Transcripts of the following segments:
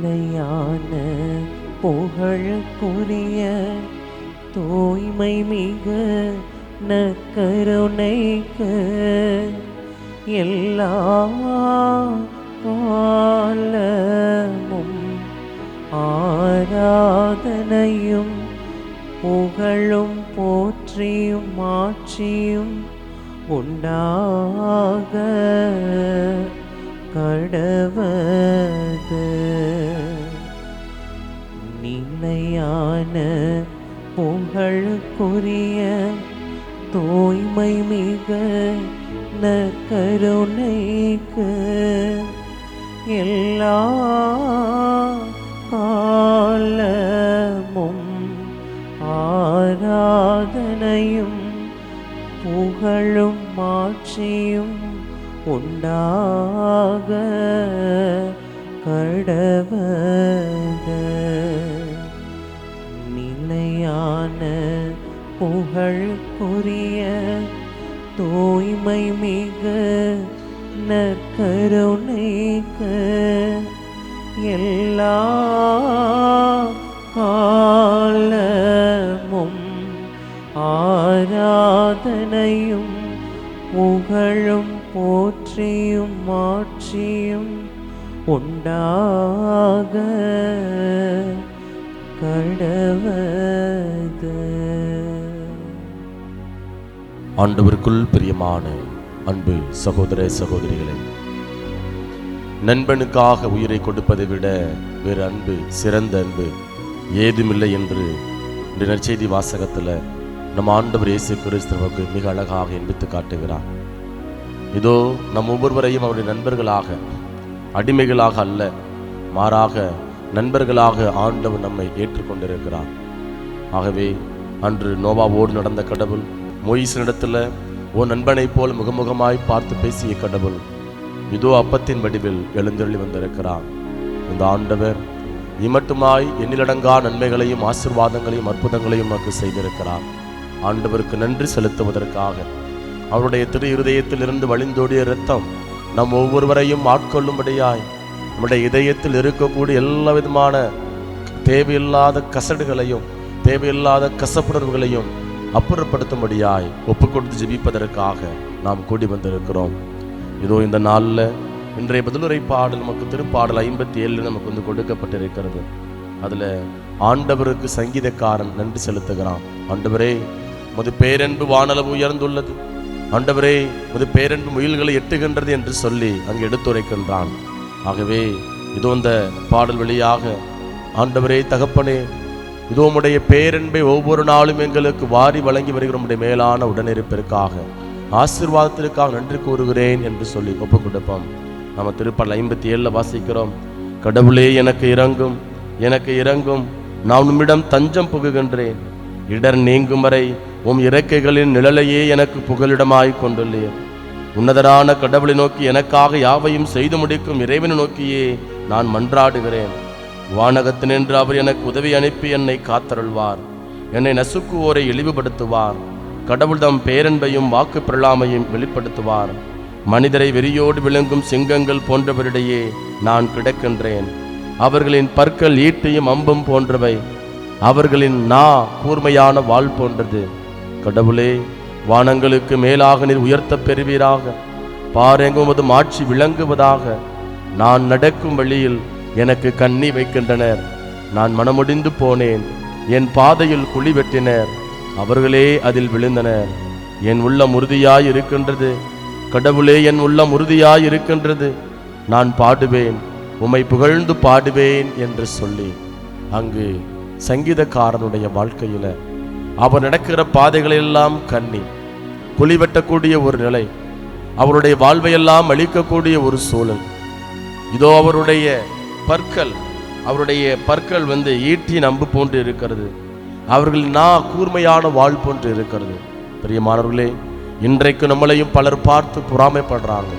நிலையான புகழுக்குரிய தூய்மை மிக நற்கருணைக்கு எல்லா காலமும் ஆராதனையும் புகழும் போற்றியும் மாட்சியும் உண்டாக கடவது. நிலையான புகழுக்குரிய தூய்மை மிக நற்கருணைக்கு எல்லா காலமும் ஆராதனையும் புகழும் மாட்சியும் உண்டாக கடவது. நிலையான புகழுக்குரிய தூய்மை மிக நற்கருணைக்கு எல்லா காலமும் ஆராதனையும் புகழும் போற்றியும் மாட்சியும் உண்டாக கடவது. ஆண்டவருக்குள் பிரியமான அன்பு சகோதர சகோதரிகளே, நண்பனுக்காக உயிரை கொடுப்பதை விட வேறு அன்பு, சிறந்த அன்பு ஏதுமில்லை என்று இந்த நற்செய்தி வாசகத்தில் நம் ஆண்டவர் இயேசு கிறிஸ்துவுக்கு மிக அழகாக எண்பித்து காட்டுகிறார். இதோ நம் ஒவ்வொருவரையும் அவருடைய நண்பர்களாக, அடிமைகளாக அல்ல, மாறாக நண்பர்களாக ஆண்டவர் நம்மை ஏற்றுக்கொண்டிருக்கிறார். ஆகவே அன்று நோவாவோடு நடந்த கடவுள், மோயிசனிடத்தில் ஓ நண்பனை போல் முகமுகமாய் பார்த்து பேசிய கடவுள் இதோ அப்பத்தின் வடிவில் எழுந்தருளி வந்திருக்கிறார். இந்த ஆண்டவர் இமட்டுமாய் எண்ணிலடங்கா நன்மைகளையும் ஆசீர்வாதங்களையும் அற்புதங்களையும் நமக்கு செய்திருக்கிறார். ஆண்டவருக்கு நன்றி செலுத்துவதற்காக அவருடைய திரு இருதயத்தில் இருந்து வழிந்தோடிய இரத்தம் நம் ஒவ்வொருவரையும் ஆட்கொள்ளும்படியாய் நம்முடைய இதயத்தில் இருக்கக்கூடிய எல்லா விதமான தேவையில்லாத கசடுகளையும் தேவையில்லாத கசப்புணர்வுகளையும் அப்புறப்படுத்தும்படியாய் ஒப்பு கொடுத்து ஜெபிப்பதற்காக நாம் கூடி வந்திருக்கிறோம். இதோ இந்த நாளில் இன்றைய பதிலுரை பாடல் நமக்கு திருப்பாடல் 57 நமக்கு வந்து கொடுக்கப்பட்டிருக்கிறது. அதில் ஆண்டவருக்கு சங்கீதக்காரன் நன்றி செலுத்துகிறான். ஆண்டவரே, உமது பேரன்பு வானளவு உயர்ந்துள்ளது, ஆண்டவரே உமது பேரன்பு முயல்களை எட்டுகின்றது என்று சொல்லி அங்கு எடுத்துரைக்கின்றான். ஆகவே இதோ இந்த பாடல் வழியாக ஆண்டவரே தகப்பனே, இதோ உம்முடைய பேரன்பை ஒவ்வொரு நாளும் எங்களுக்கு வாரி வழங்கி வருகிற உம்முடைய மேலான உடனிருப்பிற்காக, ஆசீர்வாதத்திற்காக நன்றி கூறுகிறேன் என்று சொல்லி ஒப்பு கொடுப்போம். நம்ம திருப்பாடல் 57 வாசிக்கிறோம். கடவுளே எனக்கு இறங்கும், எனக்கு இறங்கும், நான் உம்மிடம் தஞ்சம் புகுகின்றேன். இடர் நீங்கும் வரை உம் இறக்கைகளின் நிழலையே எனக்கு புகலிடமாய் கொண்டுள்ளேன். உன்னதரான கடவுளை நோக்கி எனக்காக யாவையும் செய்து முடிக்கும் இறைவனை நோக்கியே நான் மன்றாடுகிறேன். வானகத்தினின்று அவர் எனக்கு உதவி அனுப்பி என்னை காத்தருள்வார். என்னை நசுக்குவோரை இழிவுபடுத்துவார். கடவுள் தம் பேரன்பையும் வாக்கு பிறழாமையும் வெளிப்படுத்துவார். மனிதரை வெறியோடு விளங்கும் சிங்கங்கள் போன்றவரிடையே நான் கிடக்கின்றேன். அவர்களின் பற்கள் ஈட்டியும் அம்பும் போன்றவை, அவர்களின் நா கூர்மையான வாள் போன்றது. கடவுளே, வானங்களுக்கு மேலாக நீர் உயர்த்த பெறுவீராக. பாரெங்கும் உமது மாட்சி விளங்குவதாக. நான் நடக்கும் வழியில் எனக்கு கண்ணி வைக்கின்றனர். நான் மனமுடிந்து போனேன். என் பாதையில் குழி வெட்டினர், அவர்களே அதில் விழுந்தனர். என் உள்ளம் உறுதியாய் இருக்கின்றது. கடவுளே, என் உள்ளம் உறுதியாய் இருக்கின்றது. நான் பாடுவேன், உம்மை புகழ்ந்து பாடுவேன் என்று சொல்லி அங்கு சங்கீதக்காரனுடைய வாழ்க்கையில அவர் நடக்கிற பாதைகளெல்லாம் கண்ணி, குழி வெட்டக்கூடிய ஒரு நிலை, அவருடைய வாழ்வையெல்லாம் அழிக்கக்கூடிய ஒரு சூழல். இதோ அவருடைய பற்கள் வந்து ஈட்டின் அம்பு போன்று இருக்கிறது. அவர்கள் கூர்மையான வாள் போன்று இருக்கிறது. பிரியமானவர்களே, இன்றைக்கு நம்மளையும் பலர் பார்த்து பொறாமைப்படுறாங்க.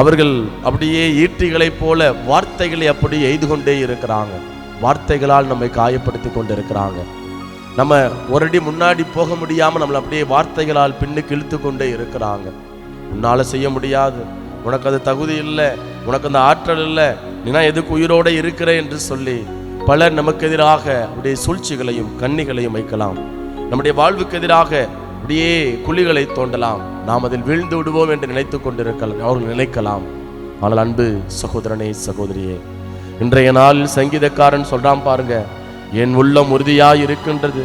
அவர்கள் அப்படியே ஈட்டிகளைப் போல வார்த்தைகளை அப்படி எய்து கொண்டே இருக்கிறாங்க. வார்த்தைகளால் நம்மை காயப்படுத்தி கொண்டு இருக்கிறாங்க. நம்ம ஒரு அடி முன்னாடி போக முடியாமல் நம்மளை அப்படியே வார்த்தைகளால் பின்னுக்கு இழுத்து கொண்டே இருக்கிறாங்க. உன்னால் செய்ய முடியாது, உனக்கு அது தகுதி இல்லை, உனக்கு அந்த ஆற்றல் இல்லை, நீனா எதுக்கு உயிரோட இருக்கிற என்று சொல்லி பலர் நமக்கு எதிராக அப்படியே சூழ்ச்சிகளையும் கண்ணிகளையும் வைக்கலாம். நம்முடைய வாழ்வுக்கு எதிராக அப்படியே குழிகளை தோண்டலாம். நாம் அதில் வீழ்ந்து விடுவோம் என்று நினைத்து கொண்டிருக்கலாம், அவர்கள் நினைக்கலாம். ஆனால் அன்பு சகோதரனே சகோதரியே, இன்றைய நாளில் சங்கீதக்காரன் சொல்றான் பாருங்க, என் உள்ளம் உறுதியாய் இருக்கின்றது,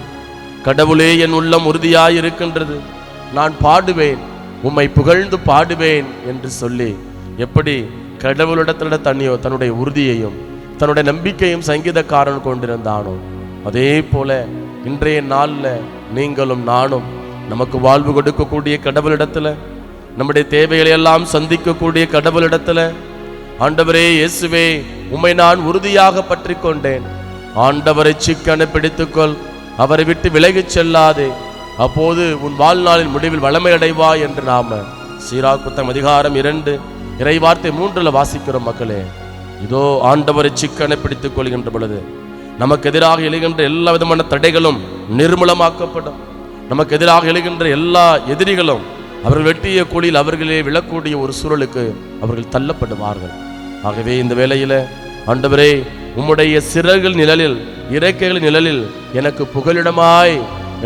கடவுளே என் உள்ளம் உறுதியாய் இருக்கின்றது, நான் பாடுவேன், உம்மை புகழ்ந்து பாடுவேன் என்று சொல்லி எப்படி கடவுளிடத்தில தன்னுடைய உறுதியையும் தன்னுடைய நம்பிக்கையும் சங்கீதக்காரன் கொண்டிருந்தானோ, அதே போல இன்றைய நாளில் நீங்களும் நானும் நமக்கு வாழ்வு கொடுக்கக்கூடிய கடவுளிடத்துல, நம்முடைய தேவைகளை எல்லாம் சந்திக்கக்கூடிய கடவுளிடத்துல, ஆண்டவரே இயேசுவே உம்மை நான் உறுதியாக பற்றி கொண்டேன், ஆண்டவரை சிக்கன பிடித்துக்கொள், அவரை விட்டு விலகிச் செல்லாதே, அப்போது உன் வாழ்நாளின் முடிவில் வளமை அடைவாய் என்று நாம சீராக் புத்தகம் அதிகாரம் 2 இறைவார்த்தை 3 வாசிக்கிறோம். மக்களே, இதோ ஆண்டவரை சிக்கனை பிடித்துக் கொள்கின்ற பொழுது நமக்கு எதிராக எழுகின்ற எல்லா விதமான தடைகளும் நிர்மூலமாக்கப்படும். நமக்கு எதிராக எழுகின்ற எல்லா எதிரிகளும் அவர்கள் வெட்டிய குழியில் அவர்களே விழக்கூடிய ஒரு சூழலுக்கு அவர்கள் தள்ளப்படுவார்கள். ஆகவே இந்த வேளையில ஆண்டவரே உம்முடைய சிறகுகள் நிழலில், இறக்கைகள் நிழலில் எனக்கு புகலிடமாய்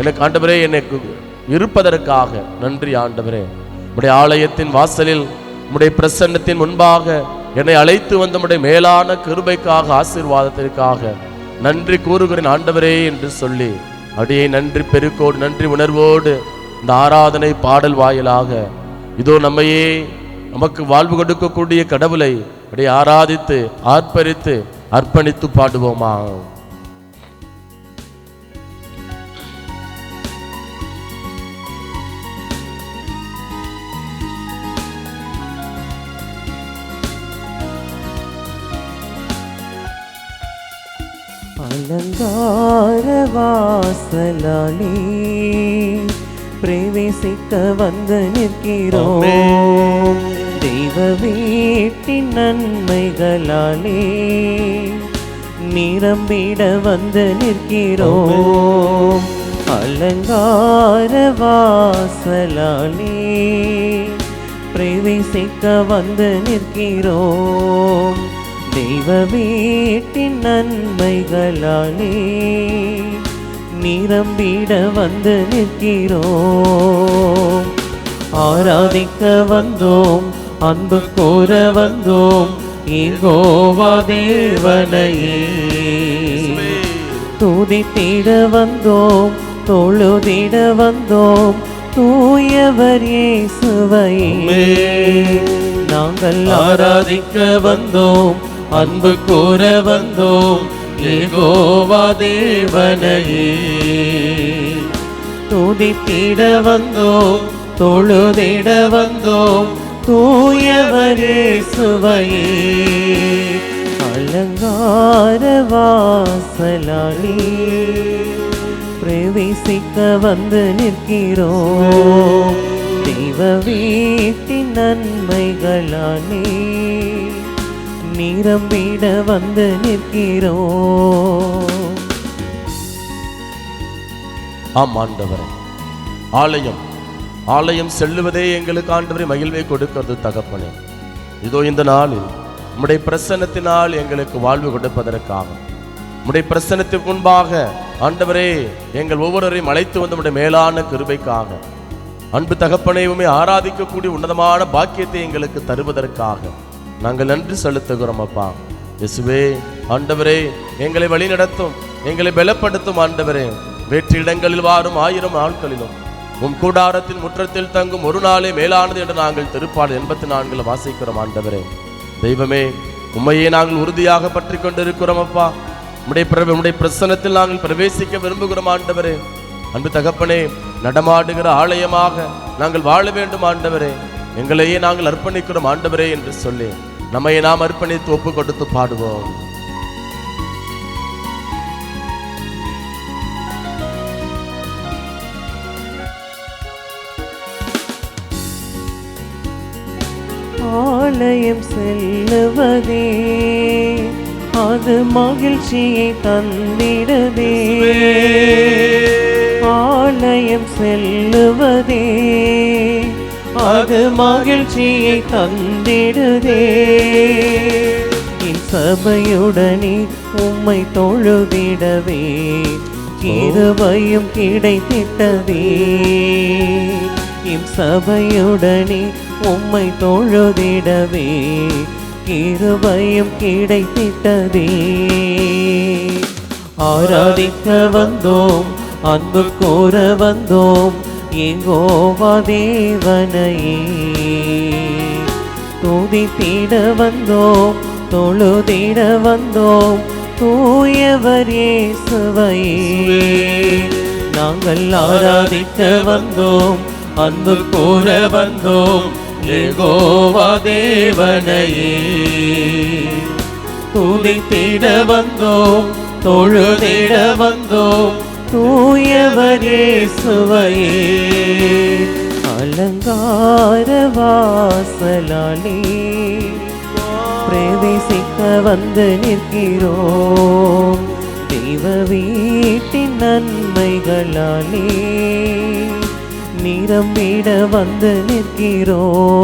எனக்கு ஆண்டவரே எனக்கு இருப்பதற்காக நன்றி. ஆண்டவரே உம்முடைய ஆலயத்தின் வாசலில் உம்முடைய பிரசன்னத்தின் முன்பாக என்னை அழைத்து வந்த உம்முடைய மேலான கிருபைக்காக, ஆசீர்வாதத்திற்காக நன்றி கூறுகிறேன் ஆண்டவரே என்று சொல்லி அடியே நன்றி பெருக்கோடு நன்றி உணர்வோடு இந்த ஆராதனை பாடல் வாயிலாக இதோ நம்மையே நமக்கு வாழ்வு கொடுக்கக்கூடிய கடவுளை அப்படியே ஆராதித்து ஆர்ப்பரித்து அர்ப்பணித்து பாடுவோமா. அலங்கார வாசலாலே பிரவேசிக்க வந்து நிற்கிறோம், தெய்வ வீட்டின் நன்மைகளாலே நிரம்பிட வந்து நிற்கிறோம். அலங்கார வாசலாலே பிரவேசிக்க வந்து நிற்கிறோம், தெய்வ வீட்டின் நன்மைகளாலே நிரம்பிட வந்து நிற்கிறோம். ஆராதிக்க வந்தோம், அன்பு கோர வந்தோம், யெகோவா தேவனையே துதித்திட வந்தோம், தொழுதிட வந்தோம், தூயவர் இயேசுவையே நாங்கள் ஆராதிக்க வந்தோம், அன்பு கூற வந்தோம், யெகோவா தேவனையே துதித்திட வந்தோம், தொழுதிட வந்தோம், தூயவர் இயேசுவையே. அலங்கார வாசலாலே பிரவேசிக்க வந்து நிற்கிறோம், தெய்வ வீட்டின் நன்மைகளாலே நிரம்பிட வந்து நிற்கிறோம். ஆம் ஆண்டவரே, ஆலயம் செல்லுவதே எங்களுக்கு ஆண்டவரே மகிழ்வை கொடுக்கிறது தகப்பனே. இதோ இந்த நாளில் உம்முடைய பிரசன்னத்தினால் எங்களுக்கு வாழ்வு கொடுப்பதற்காக, உம்முடைய பிரசன்னத்திற்கு முன்பாக ஆண்டவரே எங்கள் ஒவ்வொருவரையும் அழைத்து வந்த உம்முடைய மேலான கிருபைக்காக, அன்பு தகப்பனையுமே ஆராதிக்கக்கூடிய உன்னதமான பாக்கியத்தை எங்களுக்கு தருவதற்காக நாங்கள் நன்றி செலுத்துகிறோம். அப்பா இயேசுவே, ஆண்டவரே எங்களை வழி நடத்தும், எங்களை பலப்படுத்தும். ஆண்டவரே வெற்றி இடங்களில் வாரும் 1000 நாட்களிலும் உம் கூடாரத்தின் முற்றத்தில் தங்கும் ஒரு நாளே மேலானது என்று நாங்கள் திருப்பாடல் 84 வாசிக்கிறோம். ஆண்டவரே தெய்வமே, உம்மையே நாங்கள் உறுதியாக பற்றி கொண்டிருக்கிறோம். அப்பா உம்முடைய பிரசன்னத்தில் நாங்கள் பிரவேசிக்க விரும்புகிறோம். ஆண்டவரே அன்பு தகப்பனே, நடமாடுகிற ஆலயமாக நாங்கள் வாழ வேண்டும். ஆண்டவரே எங்களையே நாங்கள் அர்ப்பணிக்கிறோம் ஆண்டவரே என்று சொல்லி நம்மை நாம் அர்ப்பணித்து ஒப்பு கொடுத்து பாடுவோம். ஆலயம் செல்லுவதே அது மகிழ்ச்சியை தந்திடுதே, ஆலயம் செல்லுவதே அது மகிழ்ச்சியை தந்திடுதே. என் சபையுடனே உம்மை தொழுதிடவே கிருபையும் கிடைத்திட்டதே. சபையுடனே உம்மை தொழுதிடவே கிருபையும் கிடைத்திட்டதே. ஆராதிக்க வந்தோம், அன்பு கூற வந்தோம், யெகோவா தேவனையே. துதித்திட வந்தோம், தொழுதிட வந்தோம், தூயவர் இயேசுவையே. நாங்கள் ஆராதிக்க வந்தோம், அன்பு கூற வந்தோம், யெகோவா தேவனையே. துதித்திட வந்தோம், தொழுதிட வந்தோம், தூயவர் இயேசுவையே. அலங்கார வாசலாலே பிரவேசிக்க வந்து நிற்கிறோம். தெய்வ வீட்டின் நன்மைகளாலே நிரம்பிட வந்து நிற்கிறோம்.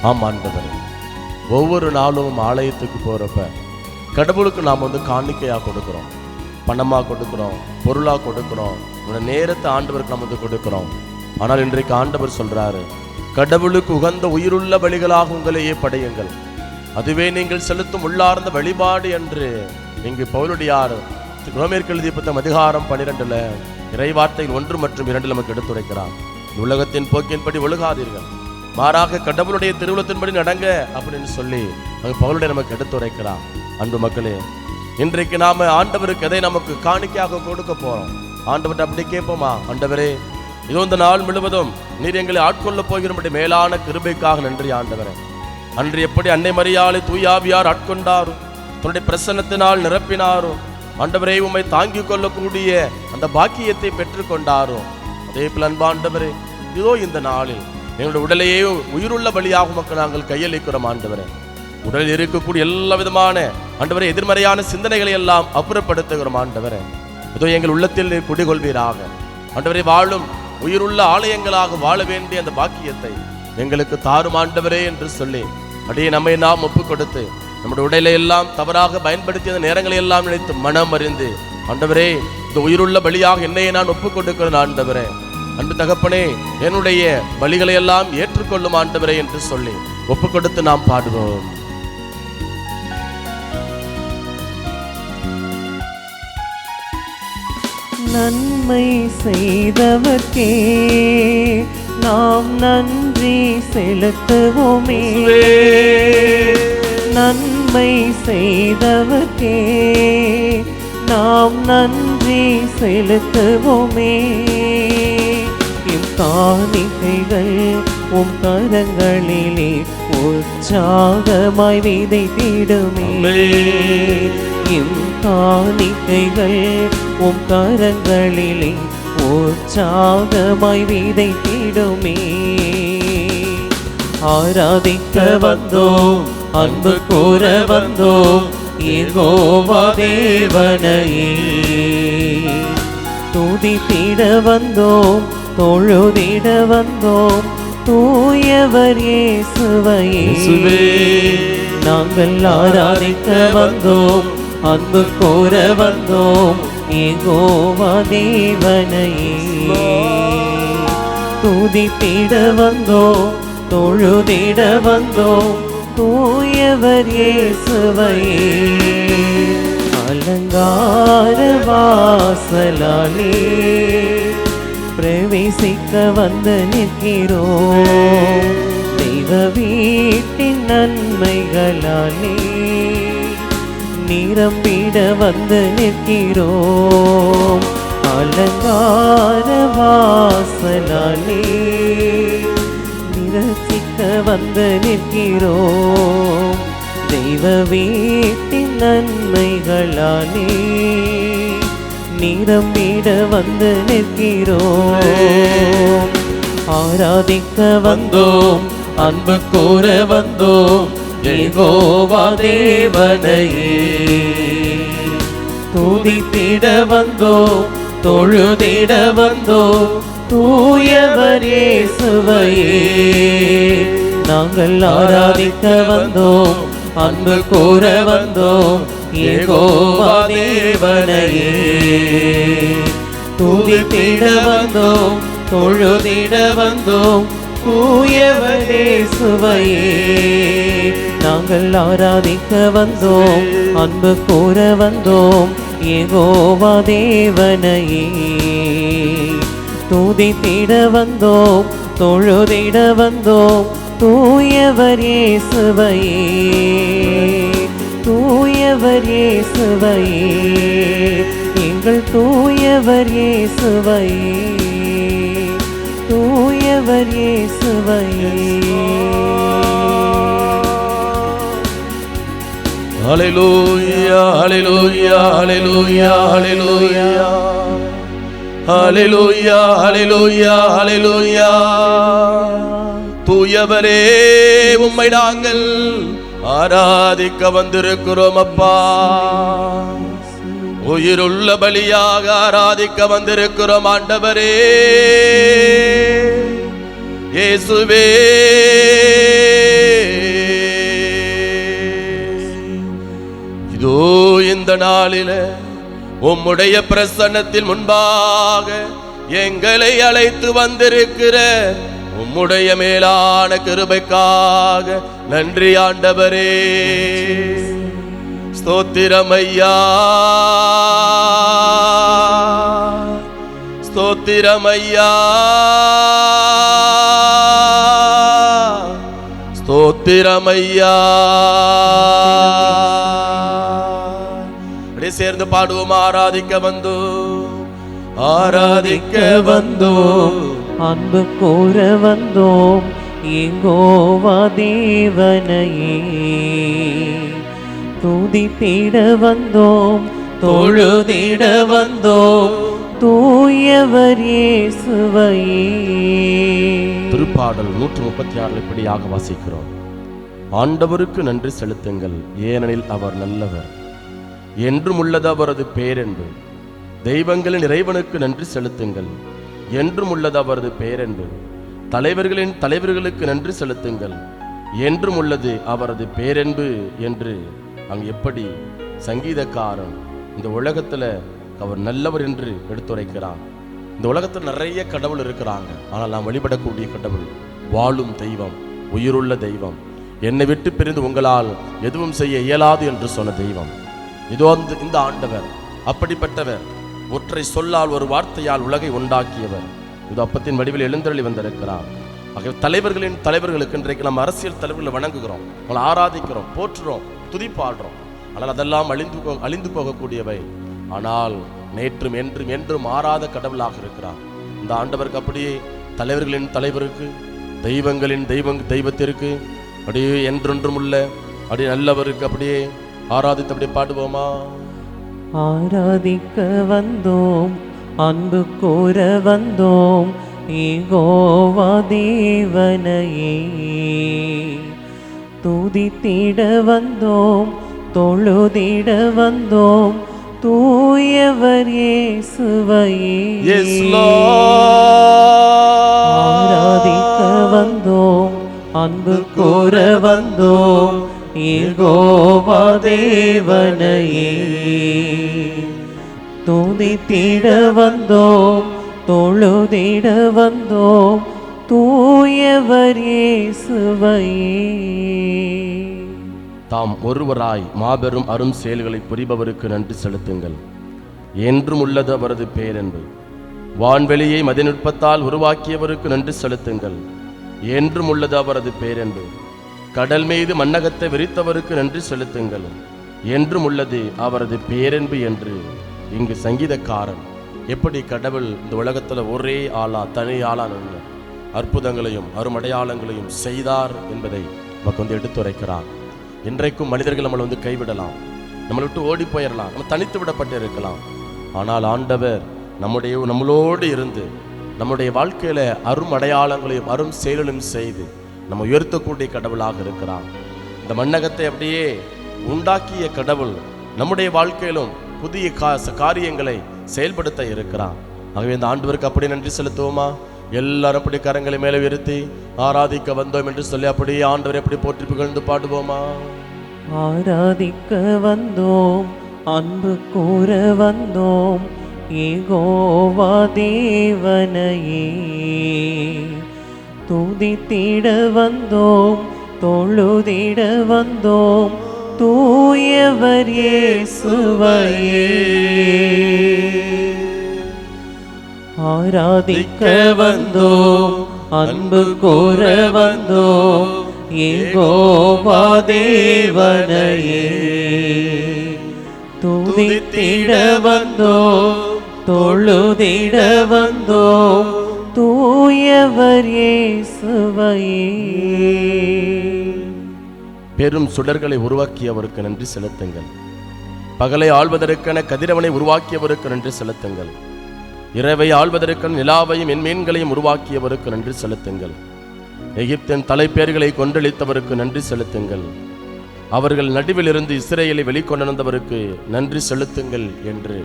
ஆம் ஆண்டவரே, ஒவ்வொரு நாளும் ஆலயத்துக்கு போறப்ப கடவுளுக்கு நாம் காணிக்கையாக கொடுக்கிறோம், பணமாக கொடுக்கிறோம், பொருளாக கொடுக்கிறோம், நேரத்தை ஆண்டவருக்கு நம்ம கொடுக்கிறோம். ஆனால் இன்றைக்கு ஆண்டவர் சொல்றாரு, கடவுளுக்கு உகந்த உயிருள்ள பலிகளாக உங்களையே படையுங்கள், அதுவே நீங்கள் செலுத்தும் உள்ளார்ந்த வழிபாடு என்று இங்கு பவுலடியார் ரோமேற்கு எழுதிய புத்தகம் அதிகாரம் 12 இறைவார்த்தைகள் 1 மற்றும் 2 நமக்கு எடுத்துரைக்கிறார். உலகத்தின் போக்கின்படி ஒழுகாதீர்கள், மாறாக கடவுளுடைய திருவுளத்தின்படி நடங்க அப்படின்னு சொல்லி பவுலுடைய நமக்கு எடுத்துரைக்கிறார். அன்பு மக்களே, இன்றைக்கு நாம ஆண்டவருக்கு எதை நமக்கு காணிக்கையாக கொடுக்க போறோம்? ஆண்டவர்கிட்ட அப்படி கேட்போமா? ஆண்டவரே, இதோ இந்த நாள் முழுவதும் நீர் எங்களை ஆட்கொள்ள போகிறபடி மேலான கிருபைக்காக நன்றி ஆண்டவரே. அன்று எப்படி அன்னை மரியாளை தூயாவியார் ஆட்கொண்டாரோ, தன்னுடைய பிரசன்னத்தினால் நிரப்பினாரோ, ஆண்டவரே உம்மை தாங்கிக் கொள்ளக்கூடிய அந்த பாக்கியத்தை பெற்றுக்கொண்டாரோ, அதே போல அன்பாண்டவரே, இதோ இந்த நாளில் எங்களுடைய உடலையே உயிருள்ள பலியாக உமக்கு நாங்கள் கையளிக்கிறோம் ஆண்டவரே. உடலில் இருக்கக்கூடிய எல்லா விதமான ஆண்டவரே எதிர்மறையான சிந்தனைகளை எல்லாம் அப்புறப்படுத்துகிறோம் ஆண்டவரே. இதோ எங்கள் உள்ளத்தில் நீர் குடிகொள்வீராக ஆண்டவரே. வாழும் உயிருள்ள ஆலயங்களாக வாழ வேண்டிய அந்த பாக்கியத்தை எங்களுக்கு தாரும் ஆண்டவரே என்று சொல்லி அப்படியே நம்மை நாம் ஒப்பு கொடுத்து நம்முடைய உடலை எல்லாம் தவறாக பயன்படுத்திய நேரங்களை எல்லாம் நினைத்து மனம் அறிந்து ஆண்டவரே, இந்த உயிருள்ள பலியாக என்னையே நான் ஒப்புக் கொடுக்கிறேன் ஆண்டவரே. அன்பு தகப்பனே, என்னுடைய பலிகளை எல்லாம் ஏற்றுக்கொள்ளும் ஆண்டவரே என்று சொல்லி ஒப்பு கொடுத்து நாம் பாடுவோம். நன்மை செய்தவர்க்கே நாம் நன்றி செலுத்துவோமே. நன்மை செய்தவர்க்கே நாம் நன்றி செலுத்துவோமே. காணிக்கைகள் உம் கரங்களிலே உற்சாகமாய் விதைத்திடுமே. காணிக்கைகள் உம் கரங்களிலே உற்சாகமாய் விதைத்திடுமே. ஆராதிக்க வந்தோம், அன்பு கூற வந்தோம், யெகோவா தேவனையே. துதித்திட வந்தோம், தொழுதிட வந்தோம், தூயவர் இயேசுவையே. நாங்கள் ஆராதிக்க வந்தோம், அன்பு கூற வந்தோம், யெகோவா தேவனையே. துதித்திட வந்தோம், தொழுதிட வந்தோம், தூயவர் இயேசுவையே. அலங்கார வாசலாலே பிரவேசிக்க வந்து நிற்கிறோம். தெய்வ வீட்டின் நன்மைகளாலே நிரம்பிட வந்து நிற்கிறோம். அலங்கார வாசலாலே நிரசிக்க வந்து நிற்கிறோம். தெய்வ வீட்டின் நன்மைகளாலே நிரம்பிட வந்து நிற்கிறோம். ஆராதிக்க வந்தோம், அன்பு கூற வந்தோம், யெகோவா தேவனையே. துதித்திட வந்தோம், தொழுதிட வந்தோம், தூயவர் இயேசுவையே. நாங்கள் ஆராதிக்க வந்தோம், அன்பு கூற வந்தோம், யெகோவா தேவனையே. துதித்திட வந்தோம், தொழுதிட வந்தோம், தூயவரே சுவையே. நாங்கள் ஆராதிக்க வந்தோம், அன்பு கூற வந்தோம், யெகோவா தேவனையே. துதித்திட வந்தோம், தொழுதிட வந்தோம், தூயவர் இயேசுவையே, தூயவர் இயேசுவையே, எங்கள் தூயவர் இயேசுவையே, தூயவர் இயேசுவையே. ஹல்லேலூயா ஹல்லேலூயா ஹல்லேலூயா ஹல்லேலூயா ஹல்லேலூயா ஹல்லேலூயா ஹல்லேலூயா. தூயவரே, உம்மை நாங்கள் ஆராதிக்க வந்திருக்கிறோம் அப்பா. உயிருள்ள பலியாக ஆராதிக்க வந்திருக்கிறோம் ஆண்டவரே. இயேசுவே, இதோ இந்த நாளில உம்முடைய பிரசன்னத்தில் முன்பாக எங்களை அழைத்து வந்திருக்கிற உம்முடைய மேலான கிருபைக்காக நன்றி ஆண்டவரே. ஸ்தோத்திரம் ஐயா, ஸ்தோத்திரம் ஐயா, ஸ்தோத்திரம் ஐயா. சேர்ந்து பாடுவோம். ஆராதிக்க வந்தோம், ஆராதிக்க வந்தோம், அன்பு கூற வந்தோம், யெகோவா தேவனையே. துதித்திட வந்தோம், தொழுதிட வந்தோம், தூயவர் இயேசுவையே. திருப்பாடல் 136 இப்படியாக வாசிக்கிறோம். ஆண்டவருக்கு நன்றி செலுத்துங்கள், ஏனெனில் அவர் நல்லவர், என்றும் உள்ளது அவரது பேரென்பு. தெய்வங்களின் இறைவனுக்கு நன்றி செலுத்துங்கள், என்றும் உள்ளது அவரது பேரென்பு. தலைவர்களின் தலைவர்களுக்கு நன்றி செலுத்துங்கள், என்றும் உள்ளது அவரது பேரென்பு என்று அங்கு எப்படி சங்கீதக்காரன் இந்த உலகத்துல அவர் நல்லவர் என்று எடுத்துரைக்கிறான். இந்த உலகத்தில் நிறைய கடவுள் இருக்கிறாங்க, ஆனால் நாம் வழிபடக்கூடிய கடவுள் வாழும் தெய்வம், உயிருள்ள தெய்வம், என்னை விட்டு பிரிந்து உங்களால் எதுவும் செய்ய இயலாது என்று சொன்ன தெய்வம். இதோ இந்த ஆண்டவர் அப்படிப்பட்டவர். ஒற்றை சொல்லால் ஒரு வார்த்தையால் உலகை உண்டாக்கியவர். இது அப்பத்தின் வடிவில் எழுந்தருளி வந்திருக்கிறார். ஆக தலைவர்களின் தலைவர்களுக்கு இன்றைக்கு நம்ம அரசியல் தலைவர்களை வணங்குகிறோம், அவங்களை ஆராதிக்கிறோம், போற்றுறோம், துதிப்பாடுறோம். ஆனால் அதெல்லாம் அழிந்து போகக்கூடியவை. ஆனால் நேற்றும் என்றும் என்றும் மாறாத கடவுளாக இருக்கிறார் இந்த ஆண்டவருக்கு. அப்படியே தலைவர்களின் தலைவருக்கு, தெய்வங்களின் தெய்வத்திற்கு, அப்படியே என்றொன்றும் உள்ள அப்படியே நல்லவருக்கு அப்படியே ஆராதித்து அப்படியே பாடுவோமா. ஆராதிக்க வந்தோம், அன்பு கூற வந்தோம், யெகோவா தேவனையே. துதித்திட வந்தோம், தொழுதிட வந்தோம், தூயவர் இயேசுவையே. ஆராதிக்க வந்தோம், அன்பு கூற வந்தோம், யெகோவா தேவனையே. துதித்திட வந்தோம், தொழுதிட வந்தோம், தூயவர் இயேசுவையே. தாம் ஒருவராய் மாபெரும் அரும் செயல்களை புரிபவருக்கு நன்றி செலுத்துங்கள், என்றும் உள்ளது அவரது பேரென்பு. வான்வெளியை மதிநுட்பத்தால் உருவாக்கியவருக்கு நன்றி செலுத்துங்கள், என்றும் உள்ளது அவரது பேரென்பு. கடல் மீது மண்ணகத்தை விரித்தவருக்கு நன்றி செலுத்துங்கள், என்றும் உள்ளது அவரது பேரென்பு என்று இங்கு சங்கீதக்காரன் எப்படி கடவுள் இந்த உலகத்துல ஒரே ஆளா தனி ஆளா நின்று அற்புதங்களையும் அருமடையாளங்களையும் செய்தார் என்பதை நமக்கு எடுத்துரைக்கிறார். இன்றைக்கும் மனிதர்கள் நம்மளை கைவிடலாம், நம்மளை விட்டு ஓடி போயிடலாம், நம்ம தனித்து விடப்பட்டு இருக்கலாம். ஆனால் ஆண்டவர் நம்மளோடு இருந்து நம்முடைய வாழ்க்கையில அரும் அடையாளங்களையும் அரும் செயலையும் செய்து நம்ம உயர்த்தக்கூடிய கடவுளாக இருக்கிறார். இந்த மண்ணகத்தை அப்படியே உண்டாக்கிய கடவுள் நம்முடைய வாழ்க்கையிலும் புதிய காரியங்களை செயல்படுத்த இருக்கிறார். ஆகவே இந்த ஆண்டவருக்கு அப்படி நன்றி செலுத்துவோமா. எல்லாரும் அப்படி கரங்களை மேலே உயர்த்தி ஆராதிக்க வந்தோம் என்று சொல்லி அப்படியே ஆண்டவரை எப்படி போற்றி புகழ்ந்து பாடுவோமா? ஆராதிக்க வந்தோம், அன்பு கூற வந்தோம், யெகோவா தேவனையே. துதித்திட வந்தோம், தொழுதிட வந்தோம், தூயவர் இயேசுவையே. ஆராதிக்க வந்தோம், அன்பு கூற வந்தோம், யெகோவா தேவனையே. துதித்திட வந்தோம், தொழுதிட வந்தோம், தூயவர் இயேசுவையே. பெரும் சுடர்களை உருவாக்கியவருக்கு நன்றி செலுத்துங்கள். பகலை ஆள்வதற்கென கதிரவனை உருவாக்கியவருக்கு நன்றி செலுத்துங்கள். இரவை ஆள்வதற்கென நிலாவையும் என்மீன்களையும் உருவாக்கியவருக்கு நன்றி செலுத்துங்கள். எகிப்தின் தலைப்பேர்களை கொன்றளித்தவருக்கு நன்றி செலுத்துங்கள். அவர்கள் நடுவில் இருந்து இஸ்ரேலை வெளிக்கொணர்ந்தவருக்கு நன்றி செலுத்துங்கள் என்று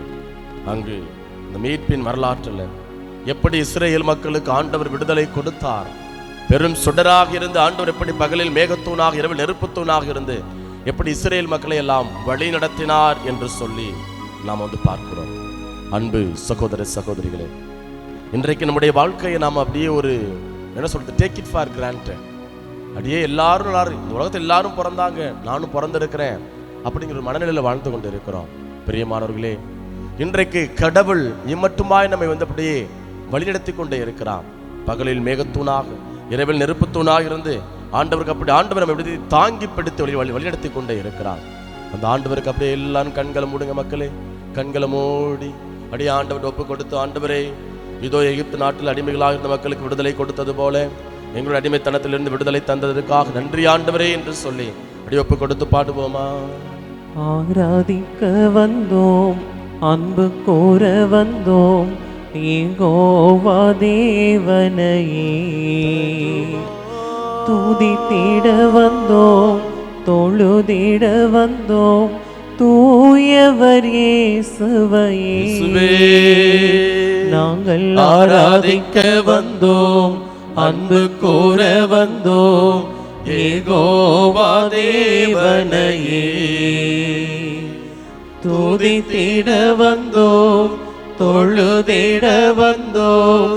அங்கு இந்த மீட்பின் வரலாற்றில் எப்படி இஸ்ரேல் மக்களுக்கு ஆண்டவர் விடுதலை கொடுத்தார், பெரும் சுடராக இருந்து ஆண்டவர் எப்படி பகலில் மேகத்தூணாக இரவில் நெருப்புத்தூணாக இருந்து எப்படி இஸ்ரேல் மக்களை எல்லாம் வழி நடத்தினார் என்று சொல்லி நாம் பார்க்கிறோம். அன்பு சகோதர சகோதரிகளே, இன்றைக்கு நம்முடைய வாழ்க்கையை நாம் அப்படியே ஒரு என்ன சொல்றது, டேக் இட் ஃபார் கிராண்டட். அப்படியே எல்லாரும் இந்த உலகத்தில் எல்லாரும் பிறந்தாங்க, நானும் பிறந்திருக்கிறேன் அப்படிங்கிற ஒரு மனநிலையில் வாழ்ந்து கொண்டு இருக்கிறோம். பிரியமானவர்களே, இன்றைக்கு கடவுள் இம்மட்டுமாய் நம்மை அப்படியே வழிநடத்தி கொண்டே இருக்கிறார். பகலில் மேகத்தூணாக இரவில் நெருப்புத்தூணாக இருந்து ஆண்டவருக்கு அப்படி ஆண்டவர் நம்ம எப்படி தாங்கி பிடித்து வழிநடத்தி கொண்டே இருக்கிறார். அந்த ஆண்டவருக்கு அப்படியே எல்லாரும் கண்களை மூடுங்க மக்களே, கண்களை மூடி அப்படியே ஆண்டவர் ஒப்பு கொடுத்து, ஆண்டவரே இதோ எகிப்து நாட்டில் அடிமைகளாக இருந்த மக்களுக்கு விடுதலை கொடுத்தது போல எங்களுடைய அடிமைத்தனத்திலிருந்து விடுதலை தந்ததற்காக நன்றி ஆண்டவரே என்று சொல்லி அப்படி ஒப்பு கொடுத்து பாடுவோமா? ஆராதிக்க வந்தோம், அன்பு கூற வந்தோம், யெகோவா தேவனையே. துதித்திட வந்தோம், தொழுதிட வந்தோம், தூயவர் இயேசுவையே. நாங்கள் ஆராதிக்க வந்தோம், அன்பு கூற வந்தோம், யெகோவா தேவனையே. துதித்திட வந்தோம், தொழுதிட வந்தோம்,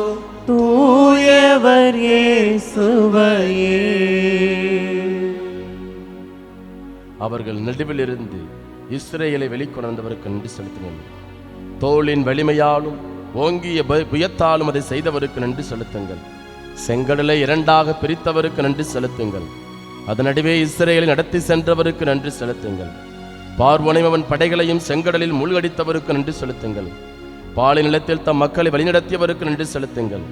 தூயவர் இயேசுவையே. அவர்கள் நடுவில் இருந்து இஸ்ரேலை வெளிக்கொணர்ந்தவருக்கு நன்றி செலுத்துங்கள். தோளின் வலிமையாலும் ஓங்கிய புயத்தாலும் அதை செய்தவருக்கு நன்றி செலுத்துங்கள். செங்கடலை இரண்டாக பிரித்தவருக்கு நன்றி செலுத்துங்கள். அதன் நடுவே இஸ்ரேலை நடத்தி சென்றவருக்கு நன்றி செலுத்துங்கள். பார்வோனையும் அவன் படைகளையும் செங்கடலில் மூழ்கடித்தவருக்கு நன்றி செலுத்துங்கள். பாலை நிலத்தில் தம் மக்களை வழிநடத்தியவருக்கு நன்றி செலுத்துங்கள்.